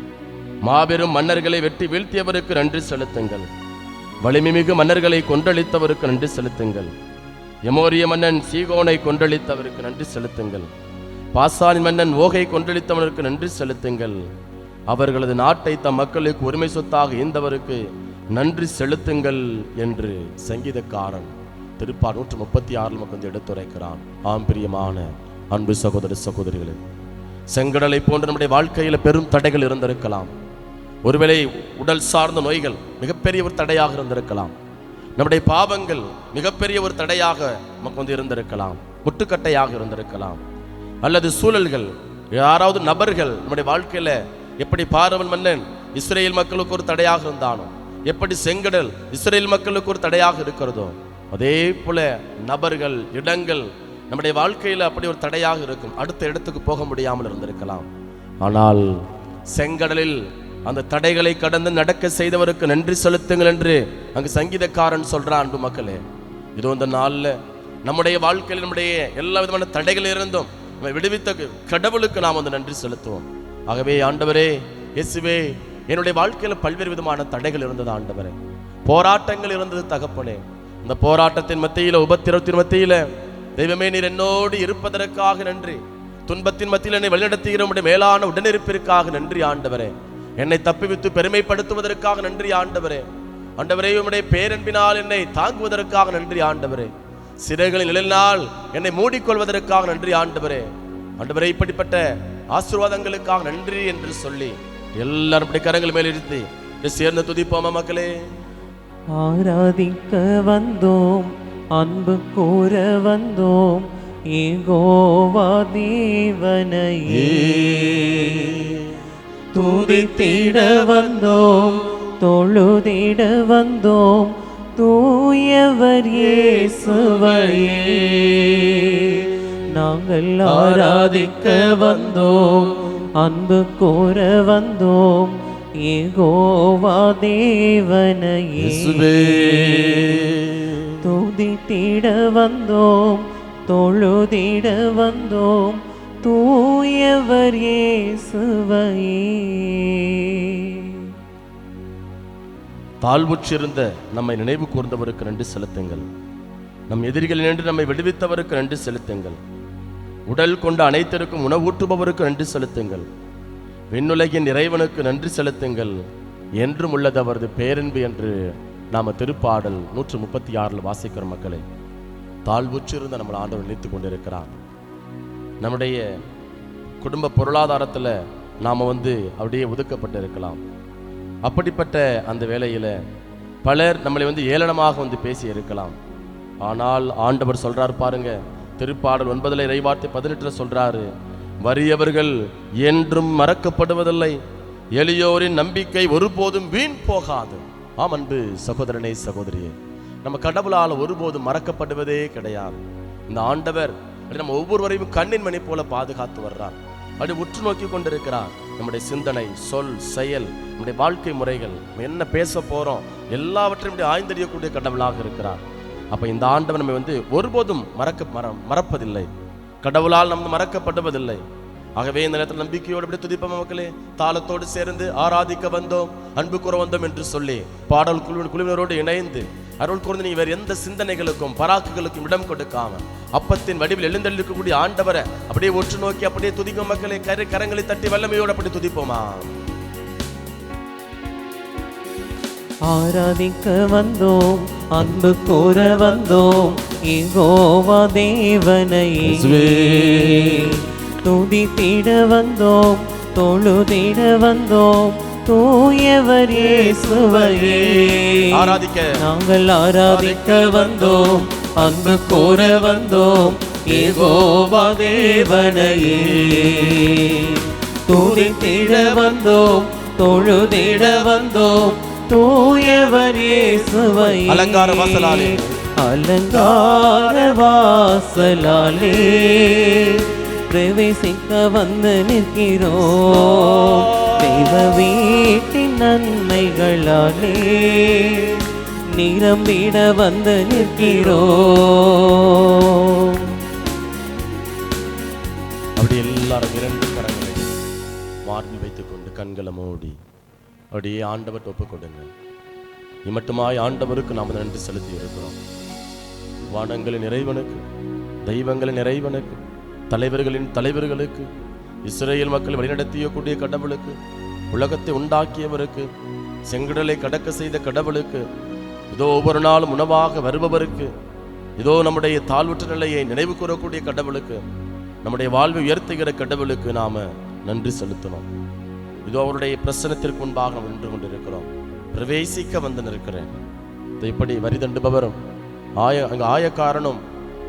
மாபெரும் மன்னர்களை வெட்டி வீழ்த்தியவருக்கு நன்றி செலுத்துங்கள். வலிமைமிகு மன்னர்களை கொன்றளித்தவருக்கு நன்றி செலுத்துங்கள். எமோரிய மன்னன் சீகோனை கொன்றளித்தவருக்கு நன்றி செலுத்துங்கள். பாசானின் மன்னன் ஓகை கொன்றளித்தவருக்கு நன்றி செலுத்துங்கள். அவர்களது நாட்டை தம் மக்களுக்கு உரிமை சொத்தாக ஈந்தவருக்கு நன்றி செலுத்துங்கள் என்று சங்கீதக்காரன் திருப்பார் 136 மக்கள் எடுத்துரைக்கிறான். ஆம் பிரியமான அன்பு சகோதர சகோதரிகளே, செங்கடலை போன்ற நம்முடைய வாழ்க்கையில் பெரும் தடைகள் இருந்திருக்கலாம். ஒருவேளை உடல் சார்ந்த நோய்கள் மிகப்பெரிய ஒரு தடையாக இருந்திருக்கலாம். நம்முடைய பாவங்கள் மிகப்பெரிய ஒரு தடையாக நமக்கு இருந்திருக்கலாம், முட்டுக்கட்டையாக இருந்திருக்கலாம். அல்லது சூழல்கள், யாராவது நபர்கள் நம்முடைய வாழ்க்கையில எப்படி பார்வோன் மன்னன் இஸ்ரேல் மக்களுக்கு ஒரு தடையாக இருந்தானோ, எப்படி செங்கடல் இஸ்ரேல் மக்களுக்கு ஒரு தடையாக இருக்கிறதோ, அதே போல நபர்கள், இடங்கள் நம்முடைய வாழ்க்கையில அப்படி ஒரு தடையாக இருக்கும். அடுத்த இடத்துக்கு போக முடியாமல் இருந்திருக்கலாம். ஆனால் செங்கடலில் அந்த தடைகளை கடந்து நடக்க செய்தவருக்கு நன்றி செலுத்துங்கள் என்று அங்கு சங்கீதக்காரன் சொல்றான். அன்பு மக்களே, இது இந்த நாள்ல நம்முடைய வாழ்க்கையில் நம்முடைய எல்லா விதமான தடைகள் இருந்தும் நம்ம விடுவித்த கடவுளுக்கு நாம் நன்றி செலுத்துவோம். ஆகவே ஆண்டவரே இயேசுவே, என்னுடைய வாழ்க்கையில பல்வேறு விதமான தடைகள் இருந்தது ஆண்டவரே, போராட்டங்கள் இருந்தது தகப்பனே. இந்த போராட்டத்தின் மத்தியில, உபத்திரத்தின் மத்தியில தெய்வமே நீர் என்னோடு இருப்பதற்காக நன்றி. துன்பத்தின் மத்தியில் என்னை வழிநடத்துகிற உம்முடைய மேலான உடனிருப்பிற்காக நன்றி ஆண்டவரே. என்னை தப்பிவித்து பெருமைப்படுத்துவதற்காக நன்றி ஆண்டவரே. ஆண்டவரே, உம்முடைய பேரன்பினால் என்னை தாங்குவதற்காக நன்றி ஆண்டவரே. சிறைகளின் நிழலினால் என்னை மூடிக்கொள்வதற்காக நன்றி ஆண்டவரே. ஆண்டவரே, இப்படிப்பட்ட ஆசீர்வாதங்களுக்காக நன்றி என்று சொல்லி எல்லாரும் இப்படி கரங்கள் மேல் இருத்தி சேர்ந்து துதிப்போமா மக்களே. ஆராதிக்க வந்தோம், அன்பு கூற வந்தோம், யெகோவா தேவனையே துதித்திட வந்தோம், தொழுதிட வந்தோம், தூயவர் இயேசுவையே நாங்கள் ஆராதிக்க வந்தோம், அன்பு கூற வந்தோம், யெகோவா தேவனையே துதித்திட வந்தோம், தொழுதிட வந்தோம், தூயவர் இயேசுவையே. தாழ்வுற்றிருந்த நம்மை நினைவு கூர்ந்தவருக்கு நன்றி செலுத்துங்கள். நம் எதிரிகள் நின்று நம்மை விடுவித்தவருக்கு நன்றி செலுத்துங்கள். உடல் கொண்டு அனைத்திற்கும் உணவூட்டுபவருக்கு நன்றி செலுத்துங்கள். விண்ணுலகின் இறைவனுக்கு நன்றி செலுத்துங்கள். என்றும் உள்ளது அவரது பேரன்பு என்று நாம திருப்பாடல் 136 வாசிக்கிற மக்களை. தாழ்வுற்றிருந்த நம்மளை ஆண்டவர் நினைத்து கொண்டிருக்கிறார். நம்முடைய குடும்ப பொருளாதாரத்தில் நாம் அப்படியே ஒதுக்கப்பட்டு இருக்கலாம். அப்படிப்பட்ட அந்த வேளையில் பலர் நம்மளை ஏளனமாக பேசி இருக்கலாம். ஆனால் ஆண்டவர் சொல்றார் பாருங்க, திருப்பாடல் 9 இறைவார்த்தை 18 சொல்றாரு, வறியவர்கள் என்றும் மறக்கப்படுவதில்லை, எளியோரின் நம்பிக்கை ஒருபோதும் வீண் போகாது. ஆம் அன்பு சகோதரனே சகோதரியே, நம்ம கடவுளால் ஒருபோதும் மறக்கப்படுவதே கிடையாது. இந்த ஆண்டவர் நம்ம ஒவ்வொருவரையும் கண்ணின் மணி போல பாதுகாத்து வர்றார். அப்படி உற்று நோக்கி கொண்டிருக்கிறார். நம்முடைய சிந்தனை, சொல், செயல், நம்முடைய வாழ்க்கை முறைகள், என்ன பேச போறோம் எல்லாவற்றையும் ஆய்ந்தறியக்கூடிய கடவுளாக இருக்கிறார். அப்ப இந்த ஆண்டவர் நம்ம ஒருபோதும் மறப்பதில்லை. கடவுளால் நம்ம மறக்கப்படுவதில்லை. ஆகவே இந்த நேரத்தில் நம்பிக்கையோடு இப்படி துதிப்போம் மக்களே. தாளத்தோடு சேர்ந்து ஆராதிக்க வந்தோம், அன்பு கூற வந்தோம் என்று சொல்லி பாடல் குழுவினரோடு இணைந்து அருள் கூர்ந்து நீங்க வேறு எந்த சிந்தனைகளுக்கும் பராக்குகளுக்கும் இடம் கொடுக்காம அப்பத்தின் வடிவில் எழுந்தெழுக்கக்கூடிய ஆண்டவரை அப்படியே ஒற்று நோக்கி அப்படியே துதிக்கும் மக்களே. கரங்களை தட்டி வல்லமையோடு அப்படி துதிப்போமா. ஆராதிக்க வந்தோம், அன்பு கூற வந்தோம், யெகோவா தேவனையே துதித்திட வந்தோம், தொழுதிட வந்தோம், தூயவர் இயேசுவையே நாங்கள் ஆராதிக்க வந்தோம், அன்பு கூற வந்தோம், யெகோவா தேவனையே துதித்திட வந்தோம், தொழுதிட வந்தோம், தூயவர் இயேசுவையே. அலங்கார வாசலாலே அலங்கார வாசலாலே பிரவேசிக்க வந்து நிற்கிறோம், தெய்வ வீட்டின் நன்மைகளாலே நிரம்பிட வந்து நிற்கிறோம். அப்படி எல்லாரும் 2 கரங்களை மார்பில் வைத்துக் கொண்டு கண்களை மூடி அப்படியே ஆண்டவர் ஒப்புக் கொடுங்க. இம்மட்டுமாய் ஆண்டவருக்கு நாம் நன்றி செலுத்தி இருக்கிறோம். வானங்களின் இறைவனுக்கு, தெய்வங்களின் இறைவனுக்கு, தலைவர்களின் தலைவர்களுக்கு, இஸ்ரேல் மக்களை வழிநடத்தியக்கூடிய கடவுளுக்கு, உலகத்தை உண்டாக்கியவருக்கு, செங்கடலை கடக்க செய்த கடவுளுக்கு, இதோ ஒவ்வொரு நாளும் உணவாக வருபவருக்கு, இதோ நம்முடைய தாழ்வுற்ற நிலையை நினைவு கூறக்கூடிய கடவுளுக்கு, நம்முடைய வாழ்வை உயர்த்துகிற கடவுளுக்கு நாம நன்றி செலுத்தணும். இதோ அவருடைய பிரசனத்திற்கு முன்பாக நாம் நின்று கொண்டிருக்கிறோம். பிரவேசிக்க வந்து நிற்கிறேன். இப்படி வரி தண்டுபவரும் அங்கே ஆயக்காரனும்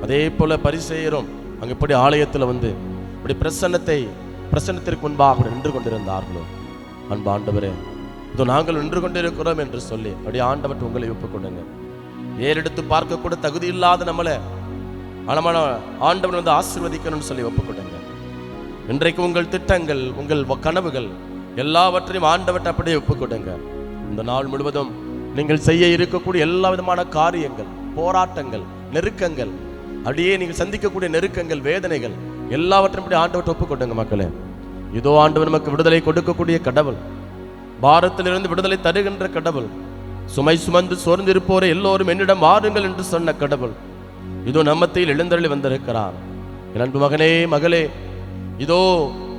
அதே போல பரிசேயரும் அங்கே இப்படி ஆலயத்தில் இப்படி பிரசன்னத்திற்கு முன்பாக நின்று கொண்டிருந்தார்களோ, அன்பு ஆண்டவரே இதோ நாங்கள் நின்று கொண்டிருக்கிறோம் என்று சொல்லி அப்படி ஆண்டவற்றை உங்களை ஒப்புக்கொடுங்க. ஏறெடுத்து பார்க்க கூட தகுதி இல்லாத நம்மளை ஆழமான ஆண்டவர் ஆசீர்வதிக்கணும்னு சொல்லி ஒப்புக்கொடுங்க. இன்றைக்கு உங்கள் திட்டங்கள், உங்கள் கனவுகள் எல்லாவற்றையும் ஆண்டவற்றை அப்படியே ஒப்புக்கொடுங்க. இந்த நாள் முழுவதும் நீங்கள் செய்ய இருக்கக்கூடிய எல்லா விதமான காரியங்கள், போராட்டங்கள், நெருக்கங்கள், அப்படியே நீங்கள் சந்திக்கக்கூடிய நெருக்கங்கள், வேதனைகள் எல்லாவற்றையும் அப்படி ஆண்டவற்றை ஒப்புக்கொடுங்க மக்களே. இதோ ஆண்டவர் நமக்கு விடுதலை கொடுக்கக்கூடிய கடவுள், பாரத்திலிருந்து விடுதலை தருகின்ற கடவுள், சுமை சுமந்து சோர்ந்திருப்போரை எல்லோரும் என்னிடம் வாருங்கள் என்று சொன்ன கடவுள் இதோ நம்மத்தில் எழுந்தருளி வந்திருக்கிறார். என் அன்பு மகனே, மகளே, இதோ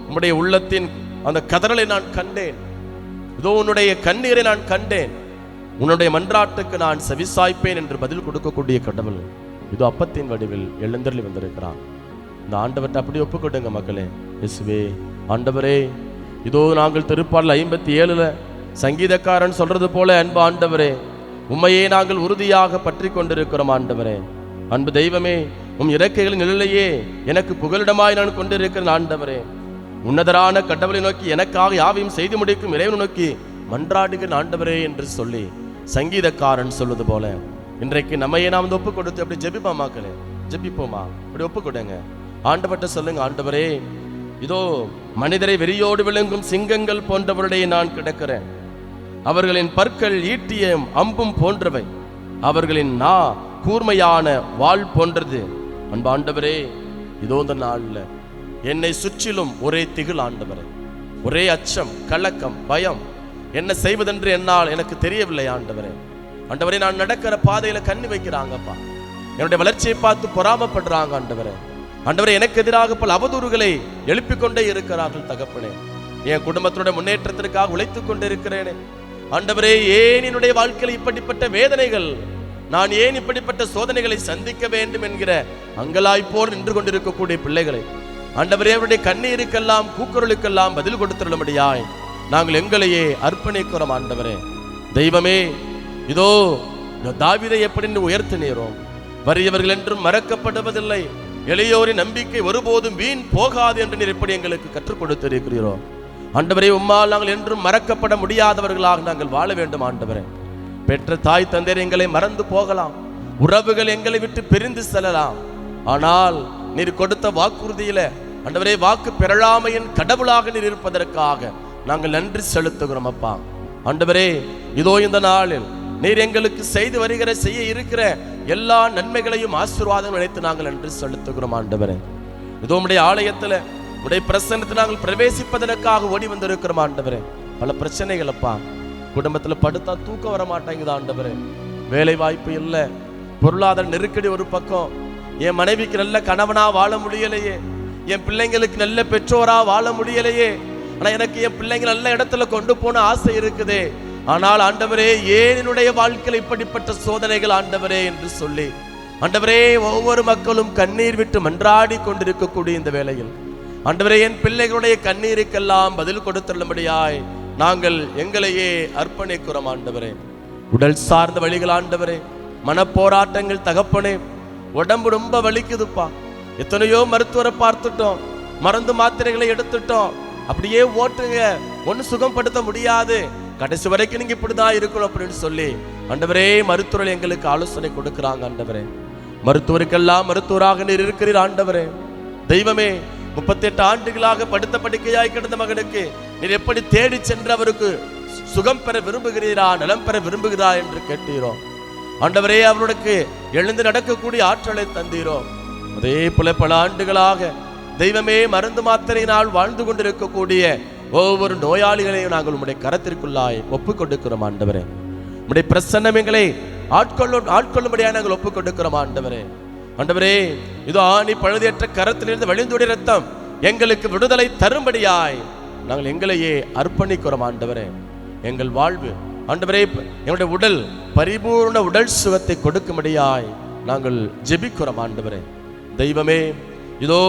உம்முடைய உள்ளத்தின் அந்த கதறலை நான் கண்டேன். இதோ உன்னுடைய கண்ணீரை நான் கண்டேன். உன்னுடைய மன்றாட்டுக்கு நான் செவிசாய்ப்பேன் என்று பதில் கொடுக்கக்கூடிய கடவுள் இதோ அப்பத்தின் வடிவில் எழுந்தருளி வந்திருக்கிறார். இந்த ஆண்டவர்கிட்ட அப்படி ஒப்புக்கொடுங்க மக்களே. இயேசுவே, ஆண்டவரே, இதோ நாங்கள் திருப்பாடல் 57 சங்கீதக்காரன் சொல்றது போல, அன்பு ஆண்டவரே, உம்மையே நாங்கள் உறுதியாக பற்றி கொண்டிருக்கிறோம் ஆண்டவரே. அன்பு தெய்வமே, உம் இறக்கைகளின் நிழலையே எனக்கு புகலிடமாய் நான் கொண்டிருக்கிறேன் ஆண்டவரே. உன்னதரான கடவுளை நோக்கி எனக்காக யாவையும் செய்து முடிக்கும் இறைவனை நோக்கி மன்றாடுகிற ஆண்டவரே என்று சொல்லி சங்கீதக்காரன் சொல்வது போல, இன்றைக்கு நம்மையே நாம் ஒப்பு கொடுத்து அப்படி ஜெபிப்போமாக்களே, ஜெபிப்போமா? அப்படி ஒப்பு கொடுங்க. ஆண்டவர்கிட்ட சொல்லுங்க, ஆண்டவரே, இதோ மனிதரை வெறியோடு விளங்கும் சிங்கங்கள் போன்றவருடைய நான் கிடக்கிறேன். அவர்களின் பற்கள் ஈட்டிய அம்பும் போன்றவை, அவர்களின் நா கூர்மையான வாள் போன்றது. அன்பு ஆண்டவரே, இதோ இந்த நாள்ல என்னை சுற்றிலும் ஒரே திகில் ஆண்டவரே, ஒரே அச்சம், கலக்கம், பயம். என்ன செய்வதென்று என்னால் எனக்கு தெரியவில்லை ஆண்டவரே. ஆண்டவரே, நான் நடக்கிற பாதையில கண்ணி வைக்கிறாங்கப்பா. என்னுடைய வளர்ச்சியை பார்த்து பொறாமப்படுறாங்க ஆண்டவரே. ஆண்டவரே, எனக்கு எதிராக பல அவதூறுகளை எழுப்பிக் கொண்டே இருக்கிறார்கள் தகப்பனே. என் குடும்பத்தோட முன்னேற்றத்திற்காக உழைத்துக் கொண்டே இருக்கிறேனே ஆண்டவரே. ஏன் என்னுடைய வாழ்க்கையில் இப்படிப்பட்ட வேதனைகள், நான் ஏன் இப்படிப்பட்ட சோதனைகளை சந்திக்க வேண்டும் என்கிற அங்கலாய்ப்போடு நின்று கொண்டிருக்கக்கூடிய பிள்ளைகளை ஆண்டவரே, அவருடைய கண்ணீருக்கெல்லாம் கூக்குரலுக்கெல்லாம் பதில் கொடுத்துள்ளபடியாய் நாங்கள் எங்களையே அர்ப்பணிக்கிறோம் ஆண்டவரே. தெய்வமே, இதோ தாவீதை எப்படி உயர்த்தினீரோ, வறியவர்கள் என்றும் மறக்கப்படுவதில்லை, எளியோரின் நம்பிக்கை ஒருபோதும் வீண் போகாது என்று நீர் எப்படி எங்களுக்கு கற்றுக் கொடுத்திருக்கிறீரோ ஆண்டவரே, உம்மால் நாங்கள் என்றும் மறக்கப்பட முடியாதவர்களாக நாங்கள் வாழ வேண்டும் ஆண்டவரே. பெற்ற தாய் தந்தையர் எங்களை மறந்து போகலாம், உறவுகள் எங்களை விட்டு பிரிந்து செல்லலாம், ஆனால் நீர் கொடுத்த வாக்குறுதியில ஆண்டவரே, வாக்கு பெறலாமையின் கடவுளாக நீர் இருப்பதற்காக நாங்கள் நன்றி செலுத்துகிறோம் அப்பா. ஆண்டவரே, இதோ இந்த நாளில் நீர் எங்களுக்கு செய்து வருகிற செய்ய இருக்கிற எல்லா நன்மைகளையும் ஆசீர்வாதம் நினைத்து நாங்கள் நன்றி செலுத்துகிறோம் ஆண்டவரே. இதோ உம்முடைய ஆலயத்துல உடைய பிரசன்னத்தை நாங்கள் பிரவேசிப்பதற்காக ஓடி வந்திருக்கிறோம் ஆண்டவரே. பல பிரச்சனைகள் அப்பா, குடும்பத்துல படுத்தா தூக்கம் வர மாட்டேங்குது ஆண்டவரே. வேலை வாய்ப்பு இல்லை, பொருளாதார நெருக்கடி ஒரு பக்கம், என் மனைவிக்கு நல்ல கணவனா வாழ முடியலையே, என் பிள்ளைங்களுக்கு நல்ல பெற்றோரா வாழ முடியலையே, ஆனா எனக்கு என் பிள்ளைங்க நல்ல இடத்துல கொண்டு போன ஆசை இருக்குதே. ஆனால் ஆண்டவரே, ஏன் என்னுடைய வாழ்க்கையில் இப்படிப்பட்ட சோதனைகள் ஆண்டவரே என்று சொல்லி ஆண்டவரே, ஒவ்வொரு மக்களும் கண்ணீர் விட்டு மன்றாடி கொண்டிருக்கக்கூடிய இந்த வேளையில் ஆண்டவரே, என் பிள்ளைகளுடைய கண்ணீருக்கெல்லாம் பதில் கொடுத்துள்ளபடியாய் நாங்கள் எங்களையே அர்ப்பணிக்கிறோம் ஆண்டவரே. உடல் சார்ந்த வழிகள் ஆண்டவரே, மனப்போராட்டங்கள் தகப்பனே, உடம்பு ரொம்ப வலிக்குதுப்பா. எத்தனையோ மருத்துவரை பார்த்துட்டோம், மருந்து மாத்திரைகளை எடுத்துட்டோம், அப்படியே ஓட்டுங்க, ஒன்னு சுகப்படுத்த முடியாது, கடைசி வரைக்கும் நீங்க இப்படிதான் இருக்கணும் அப்படின்னு சொல்லி ஆண்டவரே மருத்துவர்கள் எங்களுக்கு ஆலோசனை கொடுக்கிறாங்க ஆண்டவரே. மருத்துவருக்கெல்லாம் மருத்துவராக நீர் இருக்கிறீர் ஆண்டவரே. தெய்வமே, 38 ஆண்டுகளாக படுத்த படுக்கையாய் கிடந்த மகனுக்கு நீர் எப்படி தேடி சென்று அவருக்கு சுகம் பெற விரும்புகிறீரா, நலம் பெற விரும்புகிறா என்று கேட்டீரோ ஆண்டவரே. அவருக்கு எழுந்து நடக்கக்கூடிய ஆற்றலை தந்தீரோ. அதே போல பல ஆண்டுகளாக தெய்வமே மருந்து மாத்திரையினால் வாழ்ந்து கொண்டிருக்கக்கூடிய ஒவ்வொரு நோயாளிகளையும் நாங்கள் உம்முடைய கரத்திற்குள்ளாய் ஒப்புக் கொடுக்கிறோம் ஆண்டவரே. உம்முடைய பிரசன்னம் எங்களை ஆட்கொள்ளும்படியாக நாங்கள் ஒப்புக் கொடுக்கிறோம் ஆண்டவரே. ஆண்டவரே, இதோ ஆணி பழுதியற்ற கரத்திலிருந்து வழிந்துடைய ரத்தம் எங்களுக்கு விடுதலை தரும்படியாய் நாங்கள் எங்களையே அர்ப்பணிக்கிறோம் ஆண்டவரே. எங்கள் வாழ்வு ஆண்டவரே, எங்களுடைய உடல் பரிபூர்ண உடல் சுகத்தை கொடுக்கும்படியாய் நாங்கள் ஜெபிக்கிறோம் ஆண்டவரே. தெய்வமே, இதோ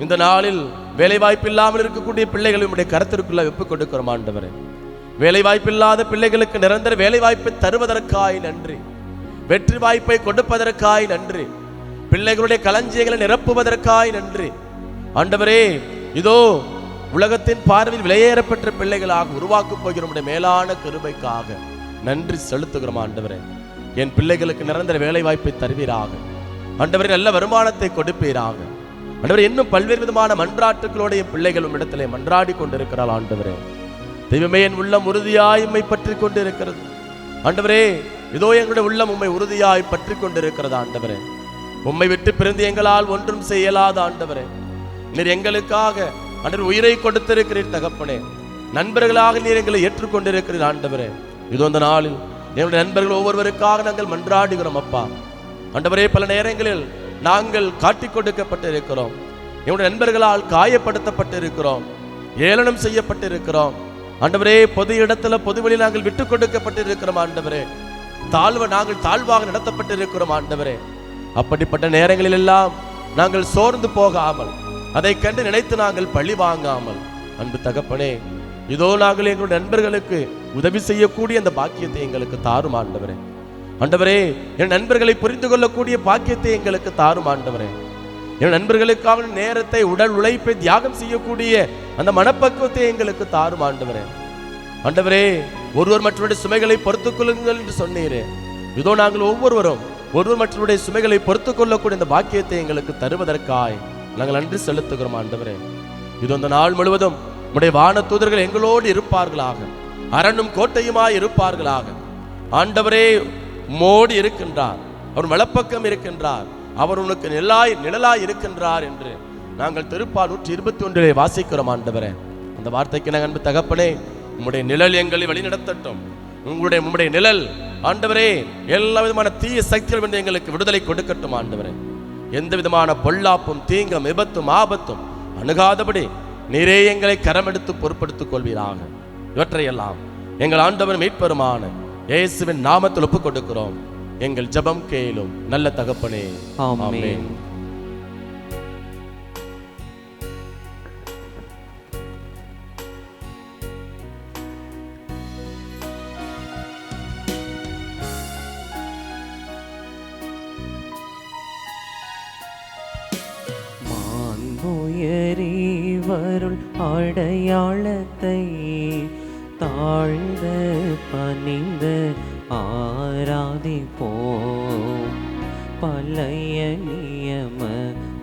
இந்த நாளில் வேலை வாய்ப்பு இல்லாமல் இருக்கக்கூடிய பிள்ளைகளை உம்முடைய கரத்திற்குள்ள ஒப்புக் கொடுக்கிறோம் ஆண்டவரே. வேலை வாய்ப்பு இல்லாத பிள்ளைகளுக்கு நிரந்தர வேலை வாய்ப்பை தருவதற்காய் நன்றி, வெற்றி வாய்ப்பை கொடுப்பதற்காய் நன்றி, பிள்ளைகளுடைய களஞ்சியங்களை நிரப்புவதற்காய் நன்றி ஆண்டவரே. இதோ உலகத்தின் பார்வையில் விலையேறப்பெற்ற பிள்ளைகளாக உருவாக்கப் போகிற உம்முடைய மேலான கிருபைக்காக நன்றி செலுத்துகிறோம் ஆண்டவரே. என் பிள்ளைகளுக்கு நிரந்தர வேலை வாய்ப்பை தருவீராக ஆண்டவரே, நல்ல வருமானத்தை கொடுப்பீராக ஆண்டவரே. இன்னும் பல்வேறு விதமான மன்றாட்டுகளோடைய பிள்ளைகளும் இடத்திலே மன்றாடி கொண்டிருக்கிறாள் ஆண்டவரே. தெய்வமே, என் உள்ளம் உறுதியாய் உம்மை பற்றி கொண்டிருக்கிறது ஆண்டவரே. இதோ எங்களுடைய உள்ளம் உம்மை உறுதியாய் பற்றி கொண்டிருக்கிறது ஆண்டவரே. உம்மை விட்டு பிரிந்து எங்களால் ஒன்றும் செய்யலாத ஆண்டவரே. நீர் எங்களுக்காக ஆண்டவர் உயிரை கொடுத்திருக்கிறீர் தகப்பனே. நண்பர்களாக நீர் எங்களை ஏற்றுக்கொண்டிருக்கிறீர் ஆண்டவரே. இதோ அந்த நாளில் என்னுடைய நண்பர்கள் ஒவ்வொருவருக்காக நாங்கள் மன்றாடுகிறோம் அப்பா ஆண்டவரே. பல நேரங்களில் நாங்கள் காட்டிக் கொடுக்கப்பட்டிருக்கிறோம், என்னுடைய நண்பர்களால் காயப்படுத்தப்பட்டிருக்கிறோம், ஏளனம் செய்யப்பட்டிருக்கிறோம் ஆண்டவரே. பொது இடத்துல பொதுவெளியில் நாங்கள் விட்டுக் கொடுக்கப்பட்டிருக்கிறோம் ஆண்டவரே. நாங்கள் தாழ்வாக நடத்தப்பட்டிருக்கிறோம் ஆண்டவரே. அப்படிப்பட்ட நேரங்களில் எல்லாம் நாங்கள் சோர்ந்து போகாமல், அதை கண்டு நினைத்து நாங்கள் பழி வாங்காமல், அன்பு தகப்பனே, இதோ நாங்கள் எங்களுடைய நண்பர்களுக்கு உதவி செய்யக்கூடிய அந்த பாக்கியத்தை எங்களுக்கு தாரும் ஆண்டவரே. ஆண்டவரே, என் நண்பர்களை புரிந்து கொள்ளக்கூடிய பாக்கியத்தை எங்களுக்கு தாரும் ஆண்டவரே. என் நண்பர்களுக்காக நேரத்தை, உடல் உழைப்பை தியாகம் செய்யக்கூடிய அந்த மனப்பக்குவத்தை எங்களுக்கு தாரும் ஆண்டவரே. ஆண்டவரே, ஒருவர் மற்றவருடைய சுமைகளை பொறுத்துக் கொள்ளுங்கள் என்று சொன்னீரே. இதோ நாங்கள் ஒவ்வொருவரும் ஒருவர் மற்றவருடைய சுமைகளை பொறுத்துக் கொள்ளக்கூடிய இந்த பாக்கியத்தை எங்களுக்கு தருவதற்காய் நாங்கள் நன்றி செலுத்துகிறோம் ஆண்டவரே. இது அந்த நாள் முழுவதும் உடைய வான தூதர்கள் எங்களோடு இருப்பார்களாக, அரணும் கோட்டையுமாய் இருப்பார்களாக. ஆண்டவரே, மோடி இருக்கின்றார், அவர் வலப்பக்கம் இருக்கின்றார், அவர் உனக்கு நிழலாய் இருக்கின்றார் என்று நாங்கள் திருப்பால் 121 வாசிக்கிறோம் ஆண்டவரே. அந்த வார்த்தைக்கு நாங்கள் அன்பு தகப்பனே, உம்முடைய நிழல் எங்களை வழி நடத்தட்டும். உம்முடைய நிழல் ஆண்டவரே எல்லா விதமான தீய சக்திகள் வந்து எங்களுக்கு விடுதலை கொடுக்கட்டும் ஆண்டவரே. எந்த விதமான பொல்லாப்பும் தீங்கும் விபத்தும் ஆபத்தும் அணுகாதபடி நீரே எங்களை கரமெடுத்து பொறுப்படுத்திக் கொள்வீராக. இவற்றையெல்லாம் எங்கள் ஆண்டவர் மீட்பெருமான இயேசுவின் நாமத்தில் ஒப்புக் கொடுக்கிறோம். எங்கள் ஜெபம் கேளும் நல்ல தகப்பனே, ஆமென். மாண்புயரிவருள் அடையாளத்தை தாழ்ந்த பணிந்து ஆராதிப்போம். பழைய நியம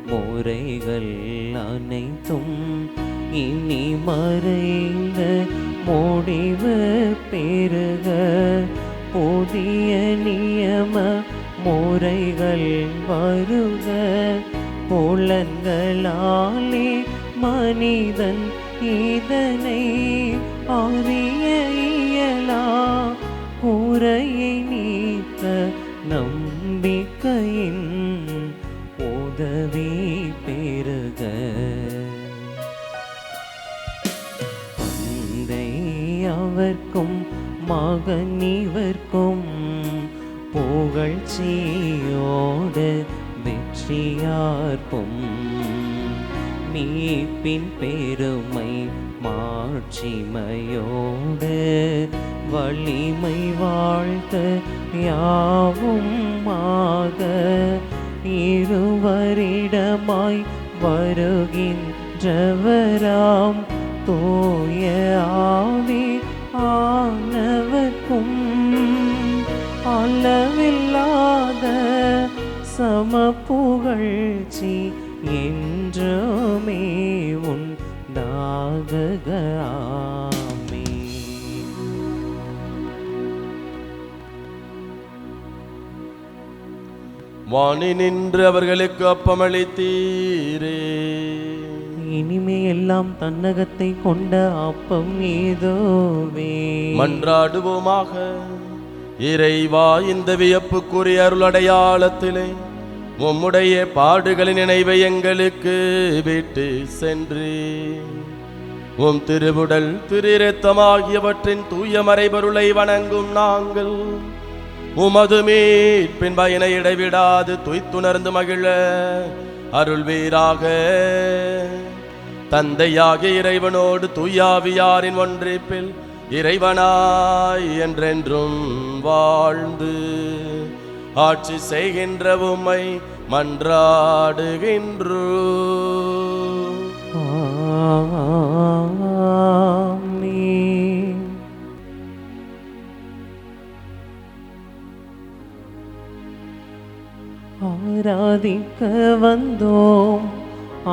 முறைகள் அனைத்தும் இனி மறைந்த முடிவு பெறுக. புதிய நியம முறைகள் வருக. புலன்களாலே மனிதன் இதனை அறிய இயலா. குறையை நீக்க நம்பிக்கையின் உதவி பெறுக. தந்தை அவர்க்கும் மகன் இவர்க்கும் புகழ்ச்சியோடு வெற்றியார்ப்பும். மீட்பின் பெருமை மாட்சிமையோடு வலிமை வாழ்த்த யாவும் ஆக. இருவரிடமாய் வருகின்றவராம் தூய ஆவி ஆனவர்க்கும் அளவில்லாத சமப்புகழ்ச்சி என்றுமே உண்டாகுக. ஆமென். வானி நின்று அவர்களுக்கு அப்பமளித்தீரே. இனிமே எல்லாம் தன்னகத்தை கொண்ட அப்பம் ஏதோவே. மன்றாடுவோமாக. இறைவா, இந்த வியப்புக்குரிய அருள் அடையாளத்திலே உம்முடைய பாடுகளின் நினைவை எங்களுக்கு விட்டு சென்று உம் திருவுடல் திருரத்தமாகியவற்றின் தூய மறைபொருளை வணங்கும் நாங்கள் உமது மீட்பின் பயனை இடைவிடாது துய்த்துணர்ந்து மகிழ அருள்வீராக. தந்தையாகிய இறைவனோடு தூயாவியாரின் ஒன்றிப்பில் இறைவனாய் என்றென்றும் வாழ்ந்து ஆட்சி செய்கின்ற உம்மை மன்றாடுகின்றோம். ஆமென். ஆராதிக்க வந்தோம்,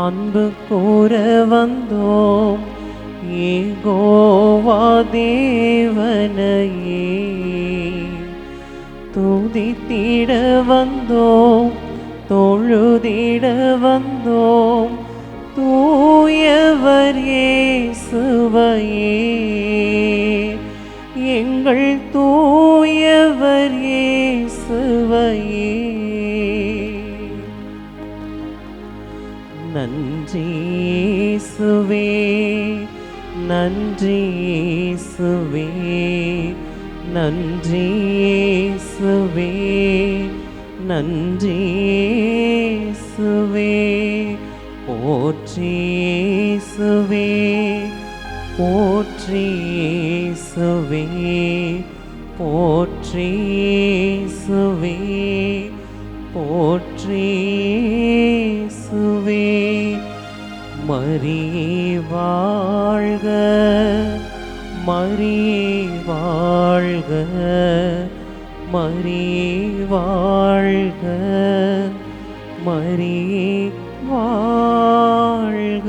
அன்பு கூற வந்தோம், யெகோவா தேவனையே துதித்திட வந்தோம், தொழுதிட வந்தோம், தூயவர் இயேசுவையே, எங்கள் தூயவர் இயேசுவையே. நன்றி இயேசுவே, நன்றி இயேசுவே, நன்றி இயேசுவே, நன்றி இயேசுவே. போற்றி இயேசுவே, போற்றி இயேசுவே போற்றி இயேசுவே போற்றி இயேசுவே மரியே வாழ்க மரியே வாழ்க மரியே வாழ்க மரியே வாழ்க.